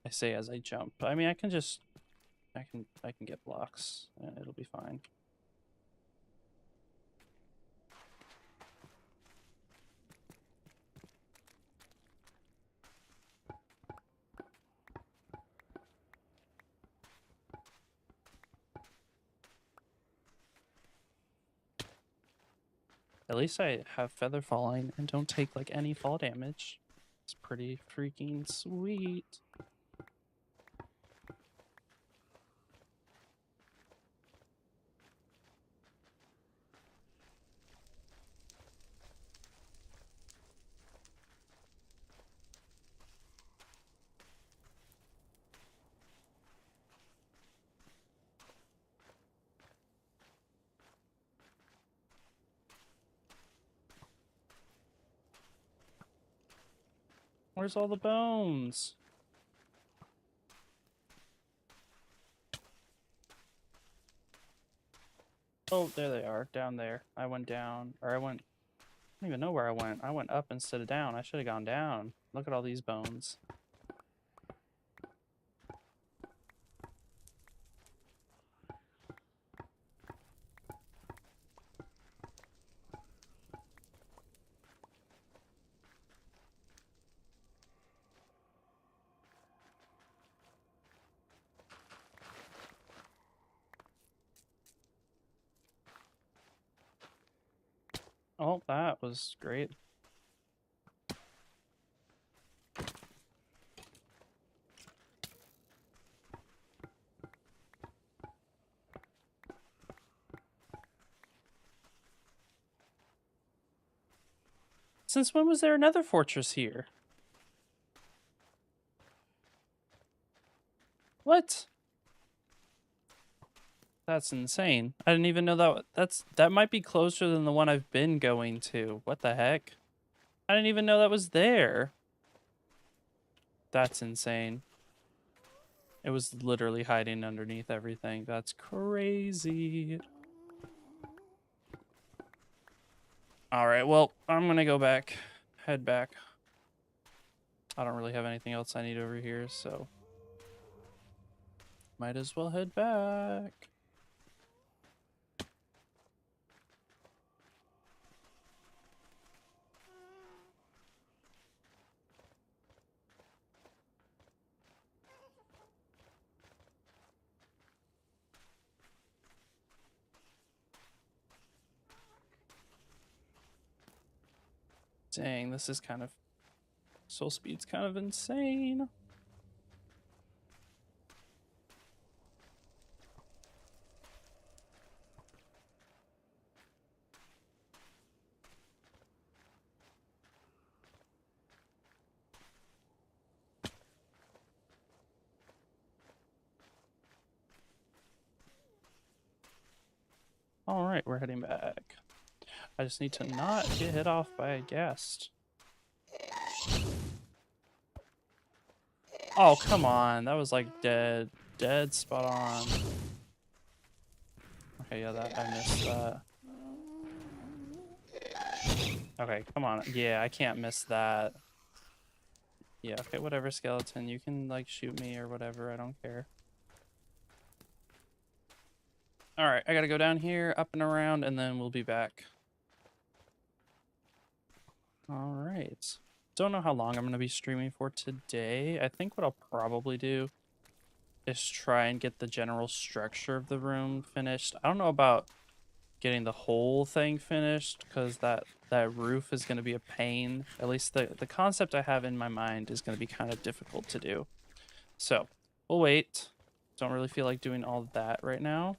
I say as I jump. I mean, I can just... I can get blocks, and it'll be fine. At least I have feather falling and don't take like any fall damage. It's pretty freaking sweet. Where's all the bones? Oh, there they are, down there. I went down, or I don't even know where I went. I went up instead of down. I should have gone down. Look at all these bones. Oh, that was great. Since when was there another fortress here? What? That's insane. I didn't even know that might be closer than the one I've been going to. What the heck? I didn't even know that was there. That's insane. It was literally hiding underneath everything. That's crazy. All right, well, I'm gonna go back, head back. I don't really have anything else I need over here, so might as well head back. Dang, this is kind of... Soul speed's kind of insane. All right, we're heading back. I just need to not get hit off by a guest. Oh, come on. That was like dead spot on. Okay, yeah, I missed that. Okay, come on. Yeah, I can't miss that. Yeah, okay, whatever, skeleton. You can, like, shoot me or whatever. I don't care. Alright, I gotta go down here, up and around, and then we'll be back. Alright. Don't know how long I'm gonna be streaming for today. I think what I'll probably do is try and get the general structure of the room finished. I don't know about getting the whole thing finished, because that roof is going to be a pain. At least the concept I have in my mind is going to be kind of difficult to do. So we'll wait. Don't really feel like doing all that right now.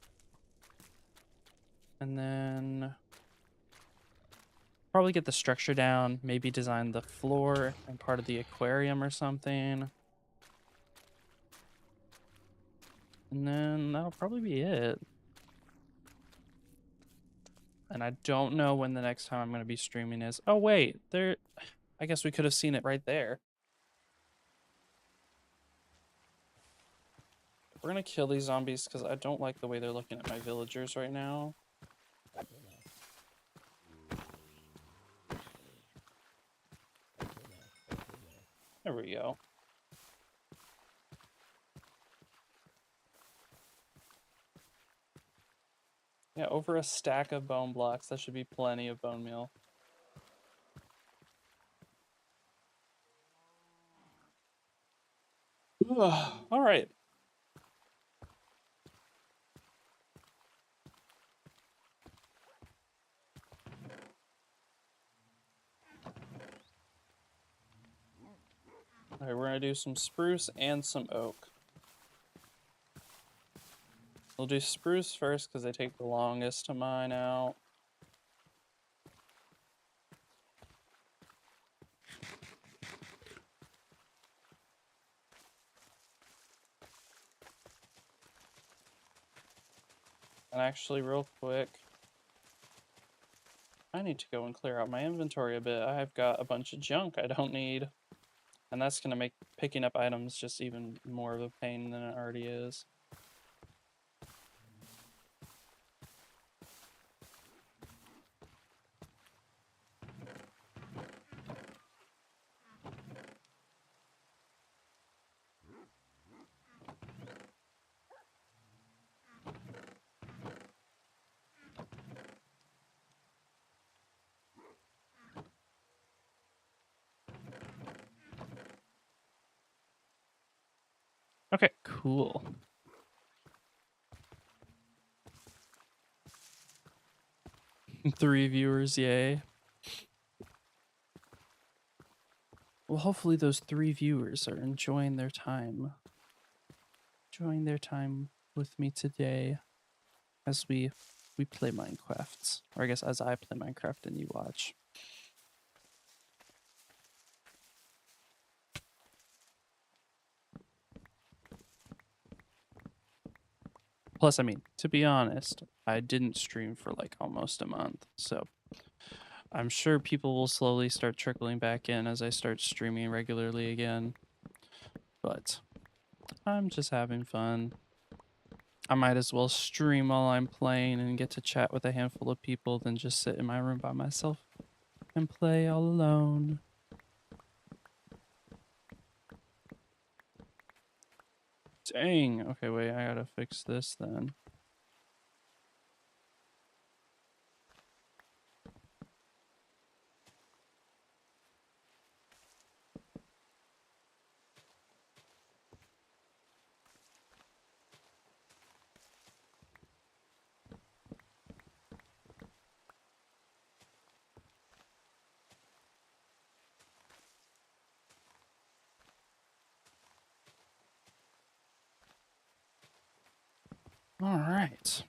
And then probably get the structure down, maybe design the floor and part of the aquarium or something. And then that'll probably be it. And I don't know when the next time I'm going to be streaming is. Oh, wait. I guess we could have seen it right there. We're going to kill these zombies because I don't like the way they're looking at my villagers right now. There we go. Yeah, over a stack of bone blocks. That should be plenty of bone meal. All right. All right, we're gonna do some spruce and some oak. We'll do spruce first because they take the longest to mine out. And actually, real quick, I need to go and clear out my inventory a bit. I've got a bunch of junk I don't need. And that's going to make picking up items just even more of a pain than it already is. Okay, cool. 3 viewers, yay. Well, hopefully those 3 viewers are enjoying their time. Enjoying their time with me today as we play Minecraft. Or I guess as I play Minecraft and you watch. Plus, I mean, to be honest, I didn't stream for like almost a month, so I'm sure people will slowly start trickling back in as I start streaming regularly again. But I'm just having fun. I might as well stream while I'm playing and get to chat with a handful of people than just sit in my room by myself and play all alone. Dang. Okay, wait, I gotta fix this then. All right.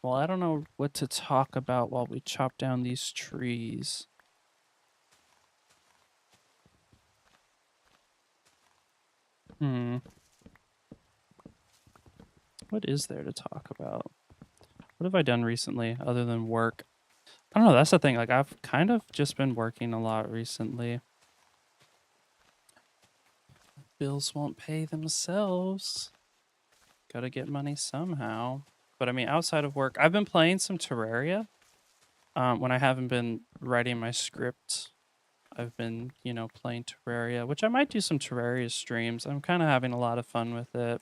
Well, I don't know what to talk about while we chop down these trees. What is there to talk about? What have I done recently other than work? I don't know. That's the thing. Like, I've kind of just been working a lot recently. Bills won't pay themselves. Gotta get money somehow. But I mean, outside of work, I've been playing some Terraria. When I haven't been writing my script, I've been, playing Terraria, which I might do some Terraria streams. I'm kind of having a lot of fun with it.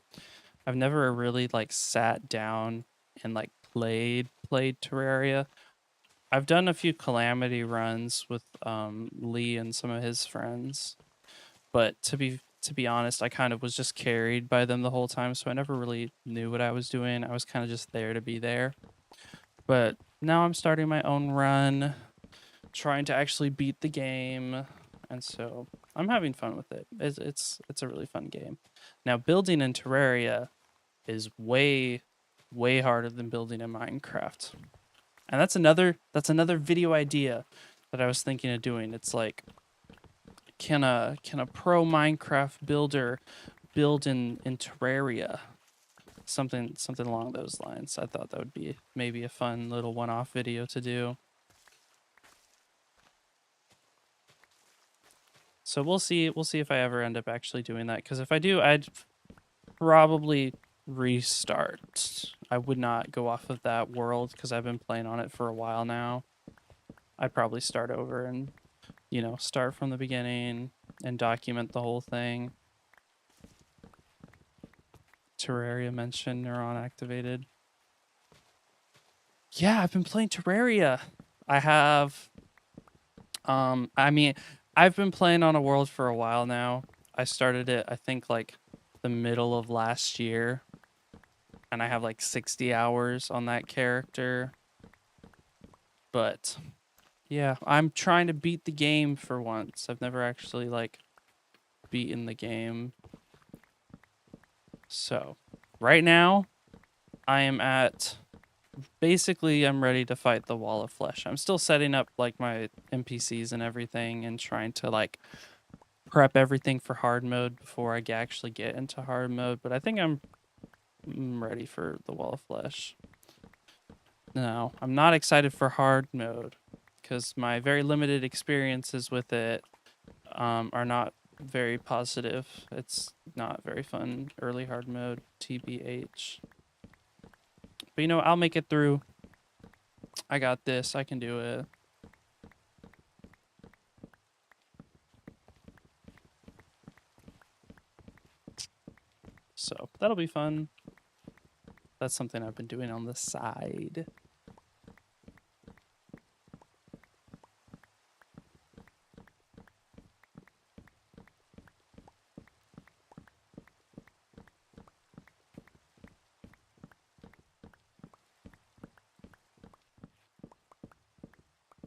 I've never really like sat down and like played Terraria. I've done a few Calamity runs with Lee and some of his friends, but to be honest, I kind of was just carried by them the whole time, so I never really knew what I was doing. I was kind of just there to be there. But now I'm starting my own run, trying to actually beat the game, and so I'm having fun with it. It's a really fun game. Now, building in Terraria is way harder than building in Minecraft. And that's another video idea that I was thinking of doing. It's like, can a pro Minecraft builder build in Terraria? Something along those lines. I thought that would be maybe a fun little one-off video to do. So we'll see if I ever end up actually doing that, because if I do, I'd probably restart. I would not go off of that world because I've been playing on it for a while now. I'd probably start over and, start from the beginning and document the whole thing. Terraria mentioned, Neuron activated. Yeah, I've been playing Terraria. I have. I mean, I've been playing on a world for a while now. I started it, I think, like the middle of last year, and I have like 60 hours on that character. But yeah, I'm trying to beat the game for once. I've never actually like beaten the game. So, right now, I am at basically I'm ready to fight the wall of flesh. I'm still setting up like my NPCs and everything and trying to like prep everything for hard mode before I actually get into hard mode, but I think I'm ready for the wall of flesh. No, I'm not excited for hard mode because my very limited experiences with it are not very positive. It's not very fun early hard mode, TBH. But I'll make it through. I got this. I can do it. So that'll be fun. That's something I've been doing on the side.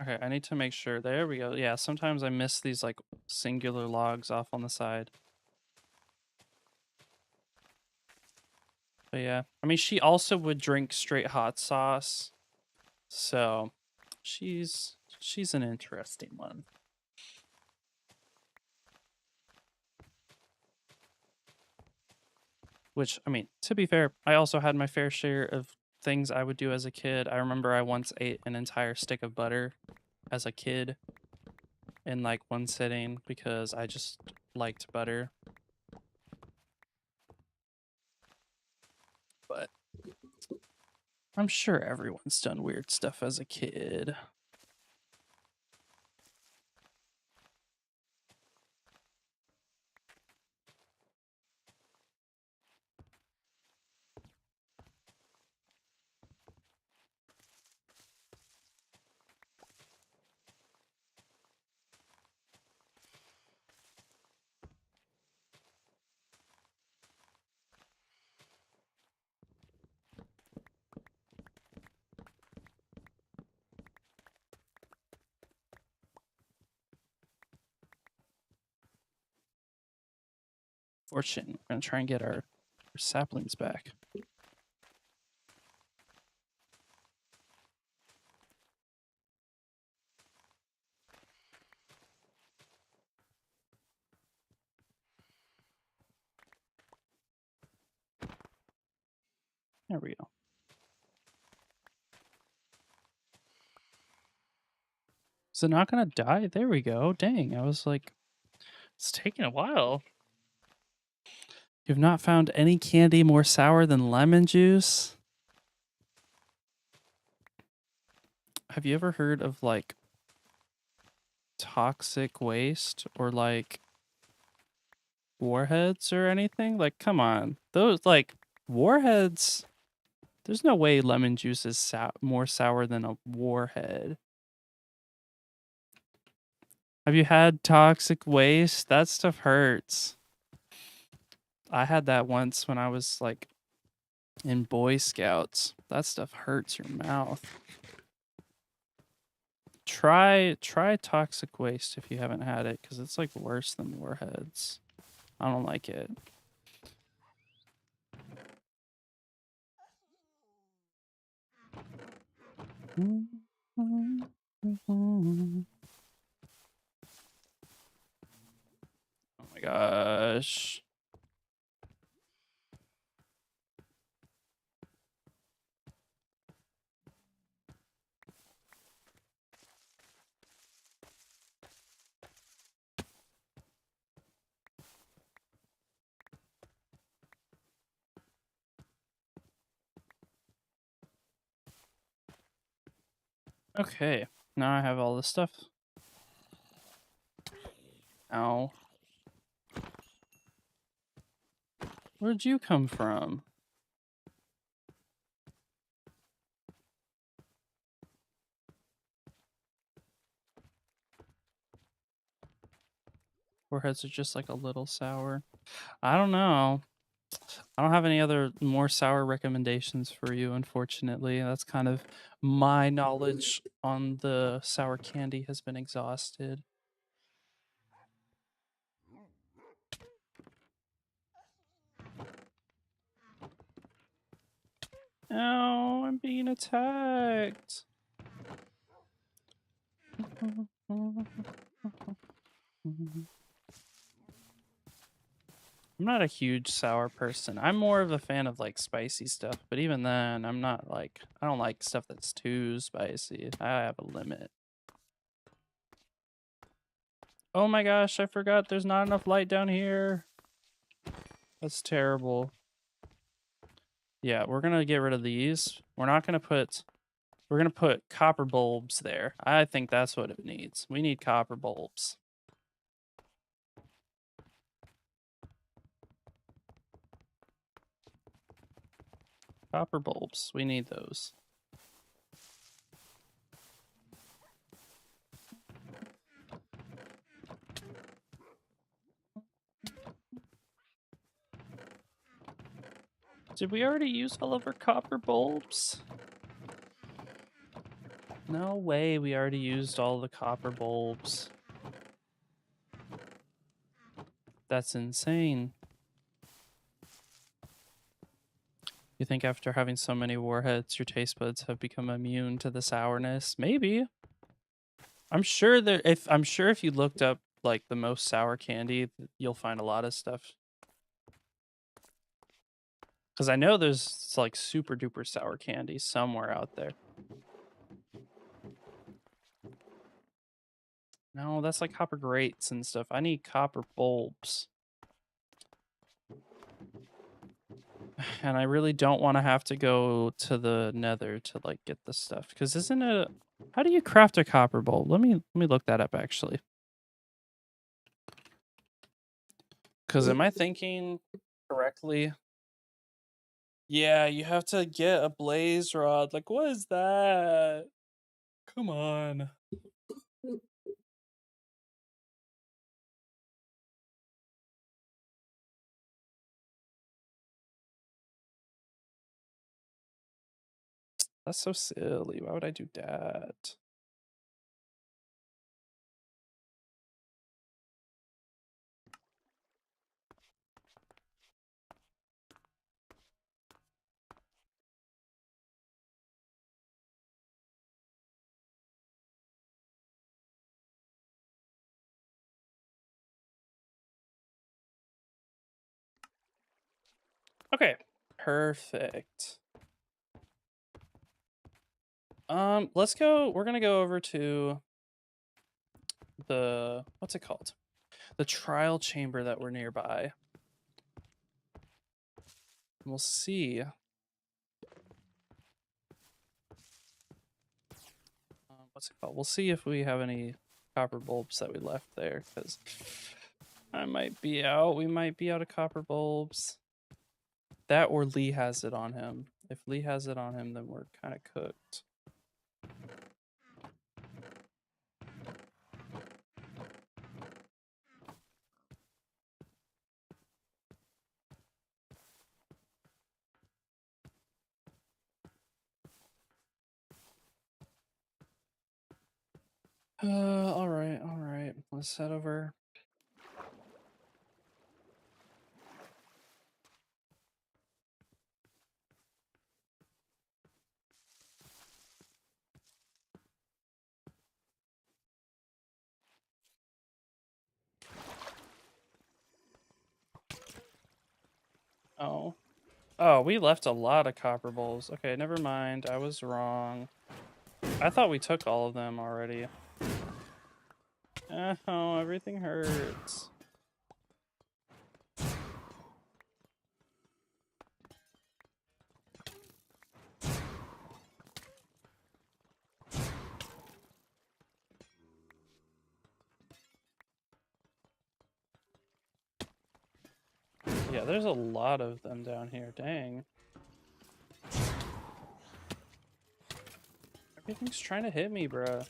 Okay, I need to make sure. There we go. Yeah, sometimes I miss these like singular logs off on the side. But yeah, I mean, she also would drink straight hot sauce, so she's an interesting one. Which, I mean, to be fair, I also had my fair share of things I would do as a kid. I remember I once ate an entire stick of butter as a kid in like one sitting because I just liked butter. But I'm sure everyone's done weird stuff as a kid. Fortune, we're gonna try and get our saplings back. There we go. Is it not gonna die? There we go. Dang, I was like, it's taking a while. You've not found any candy more sour than lemon juice? Have you ever heard of like toxic waste or like warheads or anything? Like, come on. Those like warheads, there's no way lemon juice is more sour than a warhead. Have you had toxic waste? That stuff hurts. I had that once when I was like in Boy Scouts. That stuff hurts your mouth. Try toxic waste if you haven't had it, because it's like worse than warheads. I don't like it. Oh my gosh. Okay, now I have all this stuff. Ow. Where'd you come from? Warheads are just like a little sour. I don't know. I don't have any other more sour recommendations for you, unfortunately. That's kind of my knowledge on the sour candy has been exhausted. Oh, I'm being attacked. I'm not a huge sour person. I'm more of a fan of like spicy stuff, but even then, I'm not like, I don't like stuff that's too spicy. I have a limit. Oh my gosh, I forgot there's not enough light down here. That's terrible. Yeah, we're gonna get rid of these. We're gonna put copper bulbs there. I think that's what it needs. We need copper bulbs. Copper bulbs. We need those. Did we already use all of our copper bulbs? No way, we already used all the copper bulbs. That's insane. You think after having so many warheads, your taste buds have become immune to the sourness? Maybe. I'm sure if you looked up like the most sour candy, you'll find a lot of stuff. Because I know there's like super duper sour candy somewhere out there. No, that's like copper grates and stuff. I need copper bulbs. And I really don't want to have to go to the nether to like get this stuff. Because isn't it how do you craft a copper bulb? Let me look that up actually. Because am I thinking correctly? Yeah, you have to get a blaze rod. Like, what is that? Come on. That's so silly. Why would I do that? Okay. Perfect. Let's go. We're gonna go over to the what's it called? The trial chamber that we're nearby. We'll see. What's it called? We'll see if we have any copper bulbs that we left there, because I might be out. We might be out of copper bulbs. That or Lee has it on him. If Lee has it on him, then we're kind of cooked. All right, all right. Let's head over. Oh. Oh, we left a lot of copper bowls. Okay, never mind. I was wrong. I thought we took all of them already. Oh, everything hurts. Yeah, there's a lot of them down here. Dang. Everything's trying to hit me, bruh.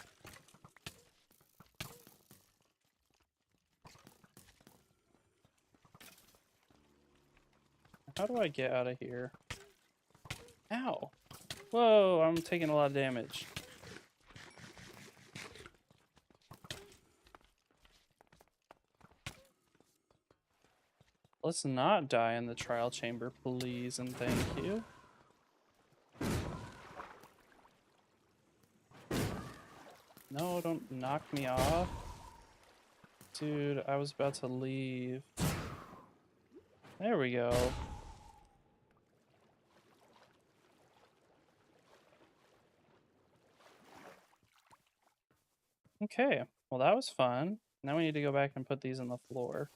How do I get out of here? Ow. Whoa, I'm taking a lot of damage. Let's not die in the trial chamber, please, and thank you. No, don't knock me off. Dude, I was about to leave. There we go. Okay, well that was fun. Now we need to go back and put these on the floor.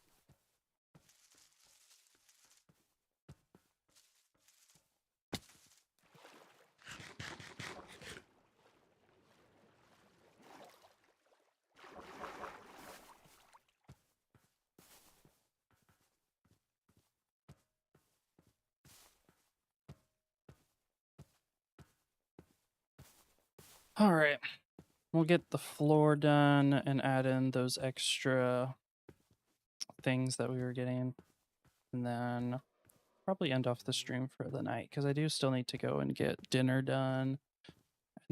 All right, we'll get the floor done and add in those extra things that we were getting, and then probably end off the stream for the night because I do still need to go and get dinner done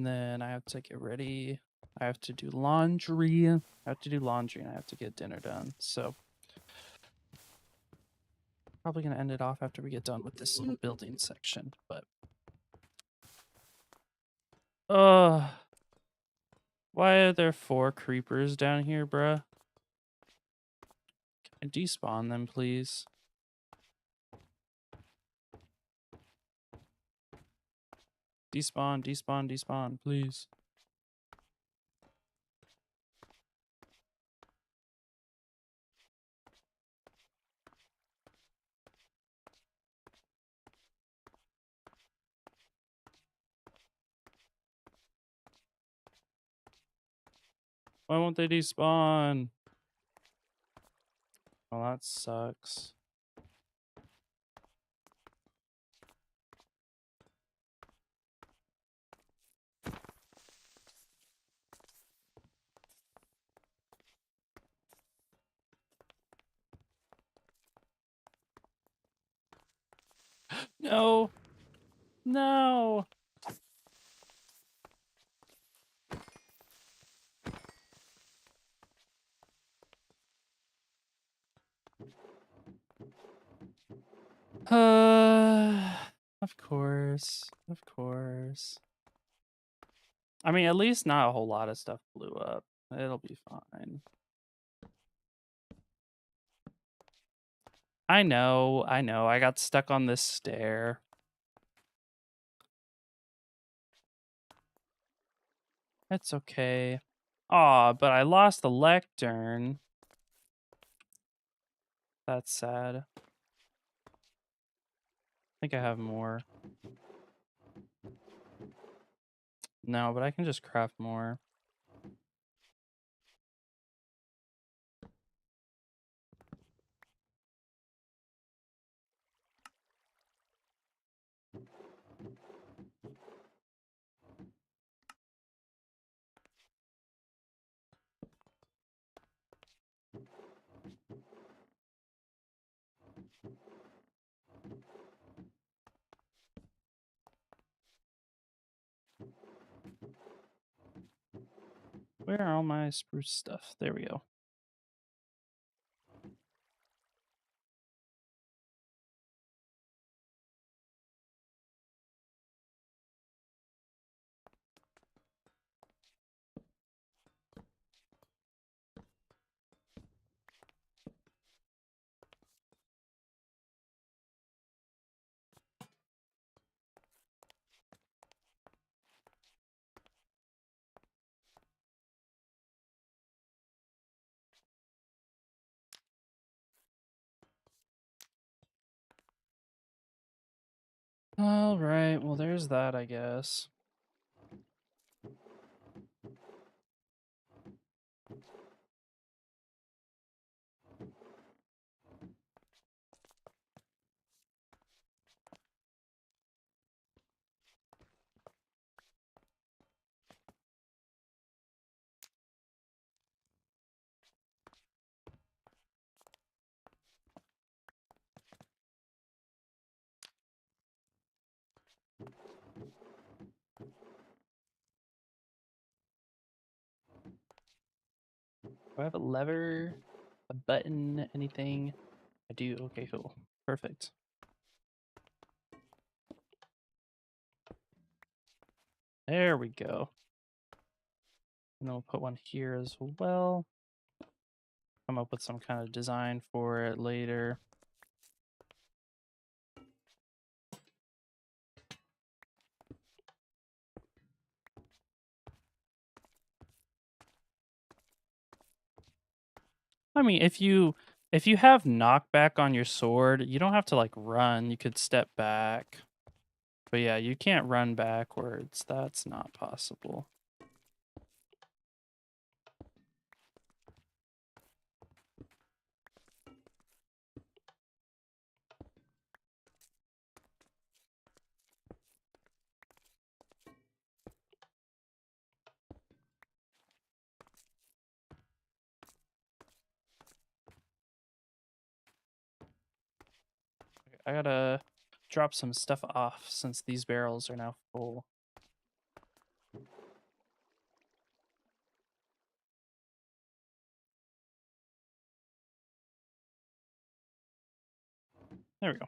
And then I have to get ready. I have to do laundry. I have to do laundry and I have to get dinner done. So probably gonna end it off after we get done with this little building section. But why are there 4 creepers down here, bruh? Can I despawn them, please? Despawn, despawn, despawn, please. Why won't they despawn? Well, that sucks. No! No! Of course. Of course. I mean, at least not a whole lot of stuff blew up. It'll be fine. I know. I got stuck on this stair. It's okay. Aw, but I lost the lectern. That's sad. I think I have more. No, but I can just craft more. Where are all my spruce stuff? There we go. All right, well, there's that, I guess. Do I have a lever, a button, anything? I do. Okay, cool. Perfect. There we go. And then we'll put one here as well. Come up with some kind of design for it later. I mean, if you have knockback on your sword, you don't have to like run. You could step back. But yeah, you can't run backwards. That's not possible. Okay, I gotta drop some stuff off since these barrels are now full. There we go.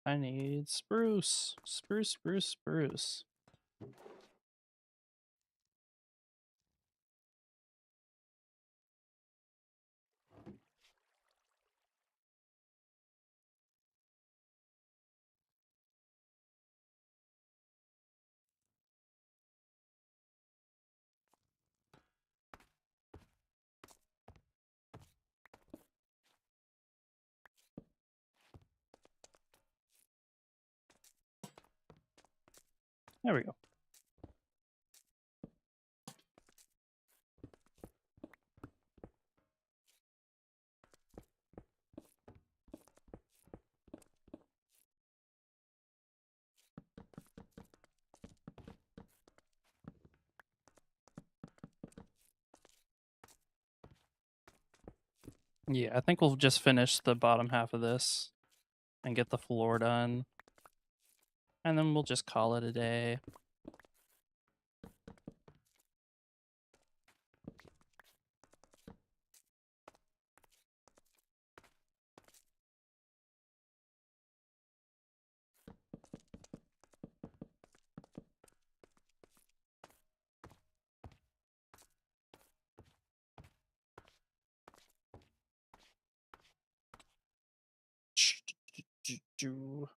I need spruce. Spruce, spruce, spruce. There we go. Yeah, I think we'll just finish the bottom half of this and get the floor done. And then we'll just call it a day.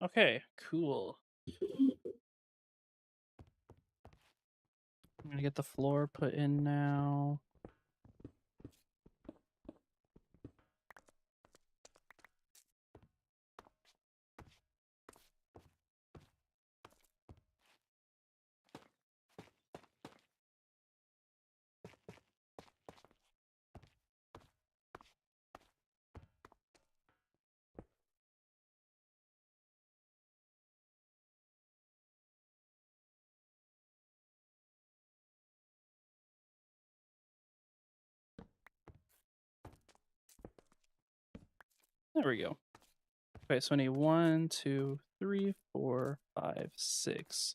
Okay, cool. I'm gonna get the floor put in now. There we go. Okay, so I need 1, 2, 3, 4, 5, 6.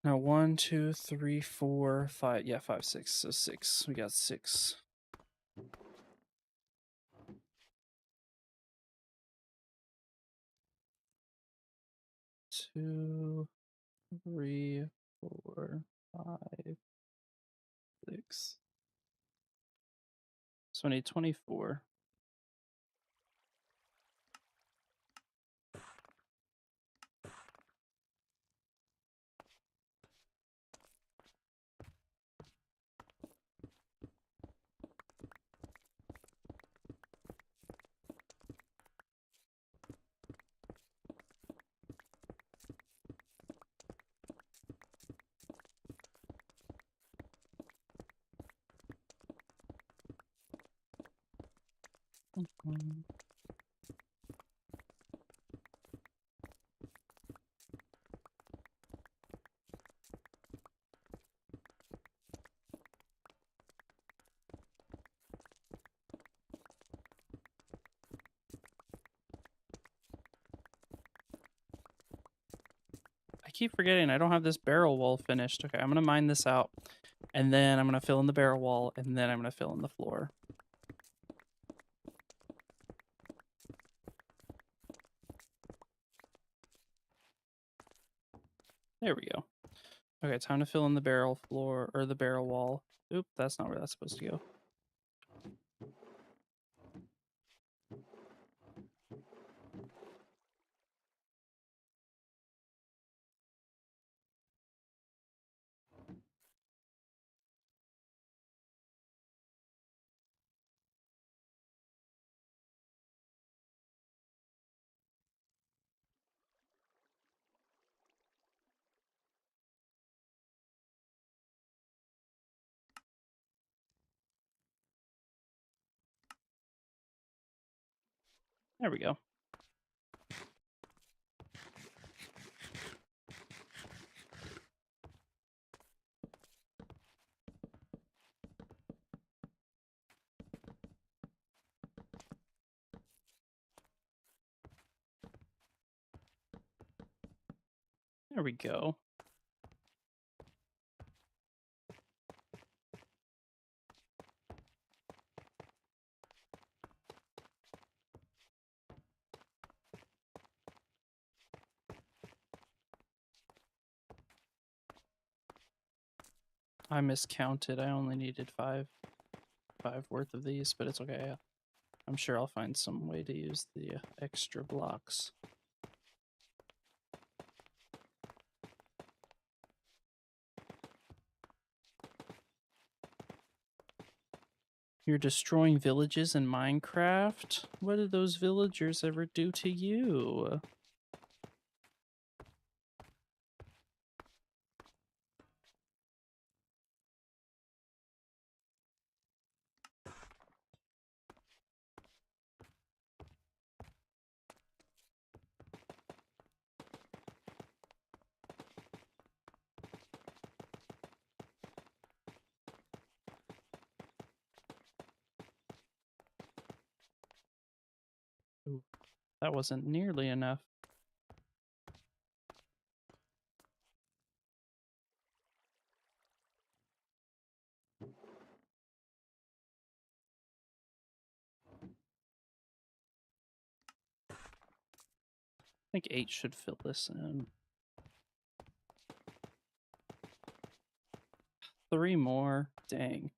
Now 1, 2, 3, 4, 5. Yeah, 5, 6. So 6. We got 6. Two, 3, 4, 5, 6. So I need 24. I keep forgetting I don't have this barrel wall finished. Okay, I'm gonna mine this out, and then I'm gonna fill in the barrel wall, and then I'm gonna fill in the floor. There we go. Okay, time to fill in the barrel floor, or the barrel wall. Oop, that's not where that's supposed to go. There we go. There we go. I miscounted. I only needed five worth of these, but it's okay. I'm sure I'll find some way to use the extra blocks. You're destroying villages in Minecraft? What did those villagers ever do to you? Ooh, that wasn't nearly enough. I think 8 should fill this in. 3 more. Dang.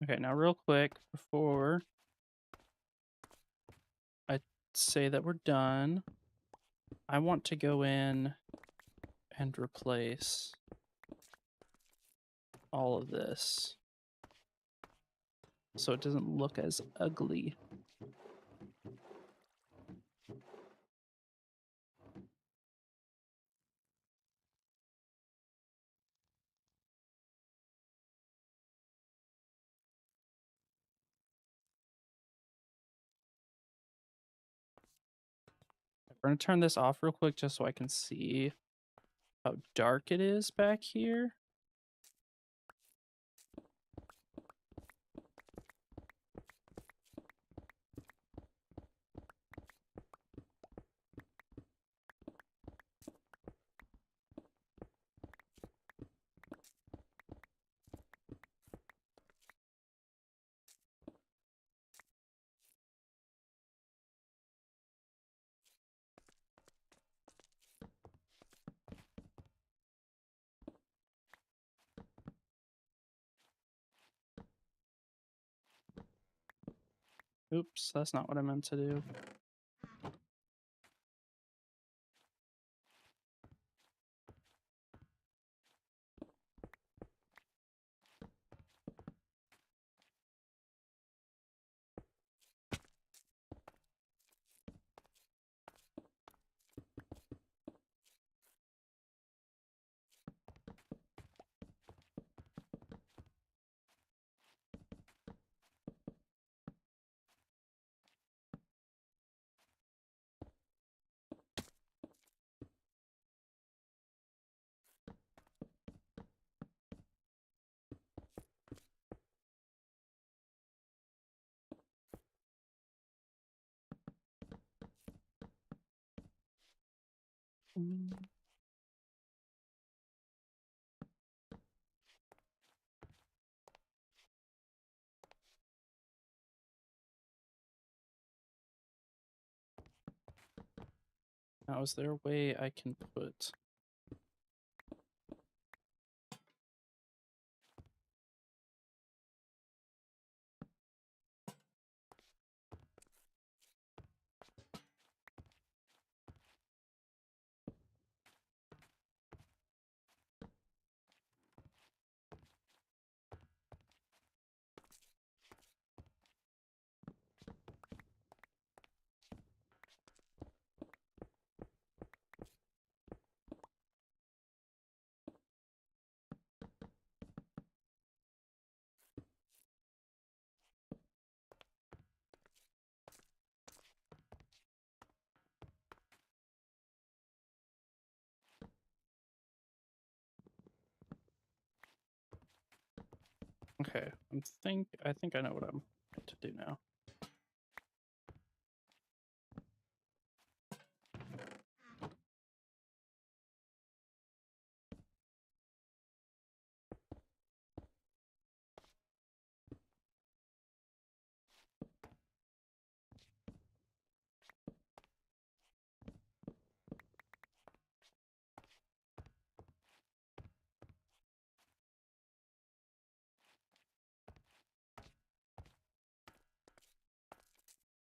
Okay, now real quick, before I say that we're done, I want to go in and replace all of this so it doesn't look as ugly. We're going to turn this off real quick just so I can see how dark it is back here. Oops, that's not what I meant to do. Now, is there a way I can put... Okay, I think I know what I'm going to do now.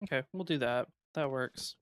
Okay, we'll do that. That works.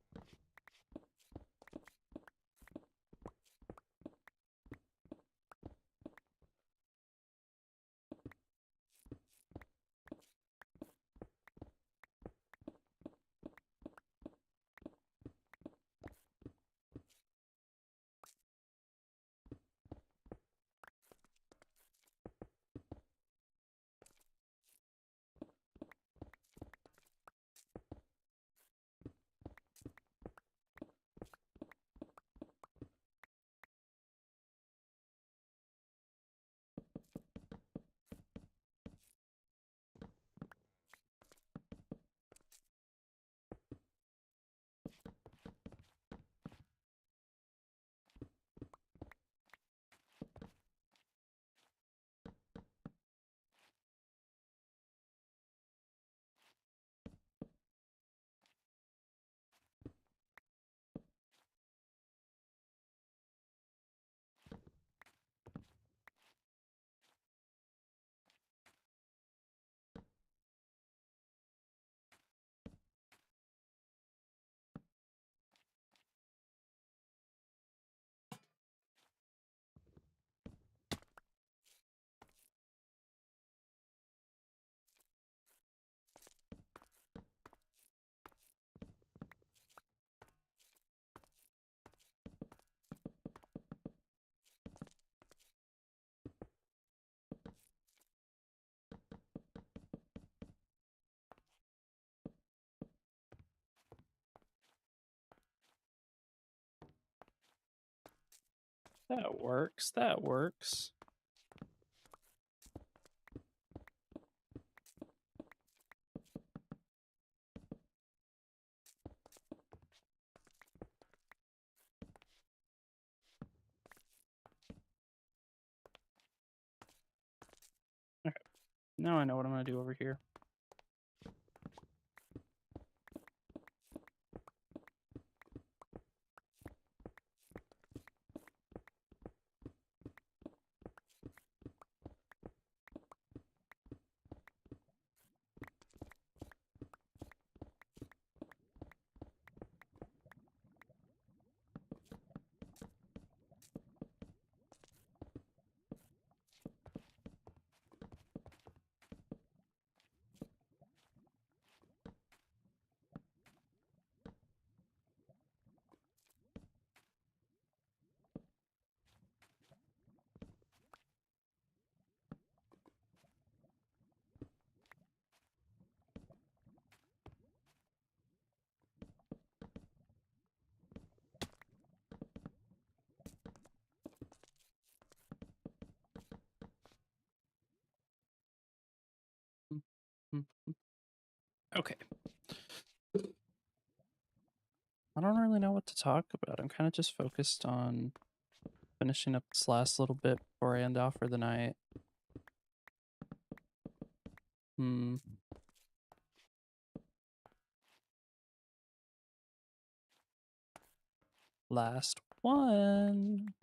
That works. That works. Okay, now I know what I'm going to do over here. Okay. I don't really know what to talk about. I'm kind of just focused on finishing up this last little bit before I end off for the night. Hmm. Last one.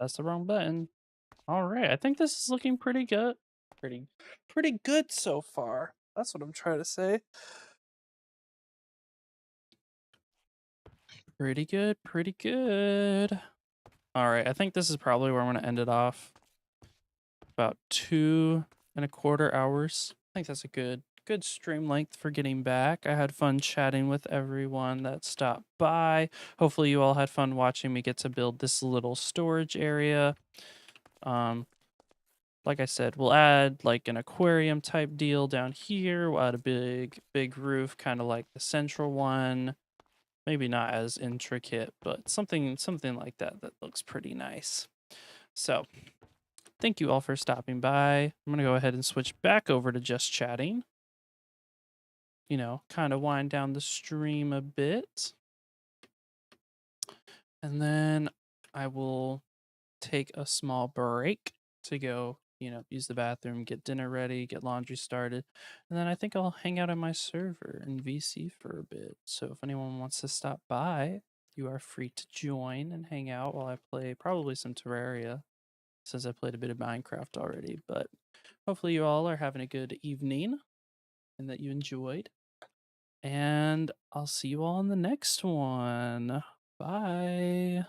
That's the wrong button. All right, I think this is looking pretty good. Pretty good so far. That's what I'm trying to say. Pretty good, pretty good. All right, I think this is probably where I'm going to end it off. About 2.25 hours. I think that's a good stream length for getting back. I had fun chatting with everyone that stopped by. Hopefully you all had fun watching me get to build this little storage area. Like I said, we'll add like an aquarium type deal down here. We'll add a big roof, kind of like the central one. Maybe not as intricate, but something like that that looks pretty nice. So thank you all for stopping by. I'm gonna go ahead and switch back over to just chatting. You know, kind of wind down the stream a bit. And then I will take a small break to go, use the bathroom, get dinner ready, get laundry started. And then I think I'll hang out on my server in VC for a bit. So if anyone wants to stop by, you are free to join and hang out while I play probably some Terraria, since I played a bit of Minecraft already. But hopefully you all are having a good evening and that you enjoyed. And I'll see you all in the next one. Bye.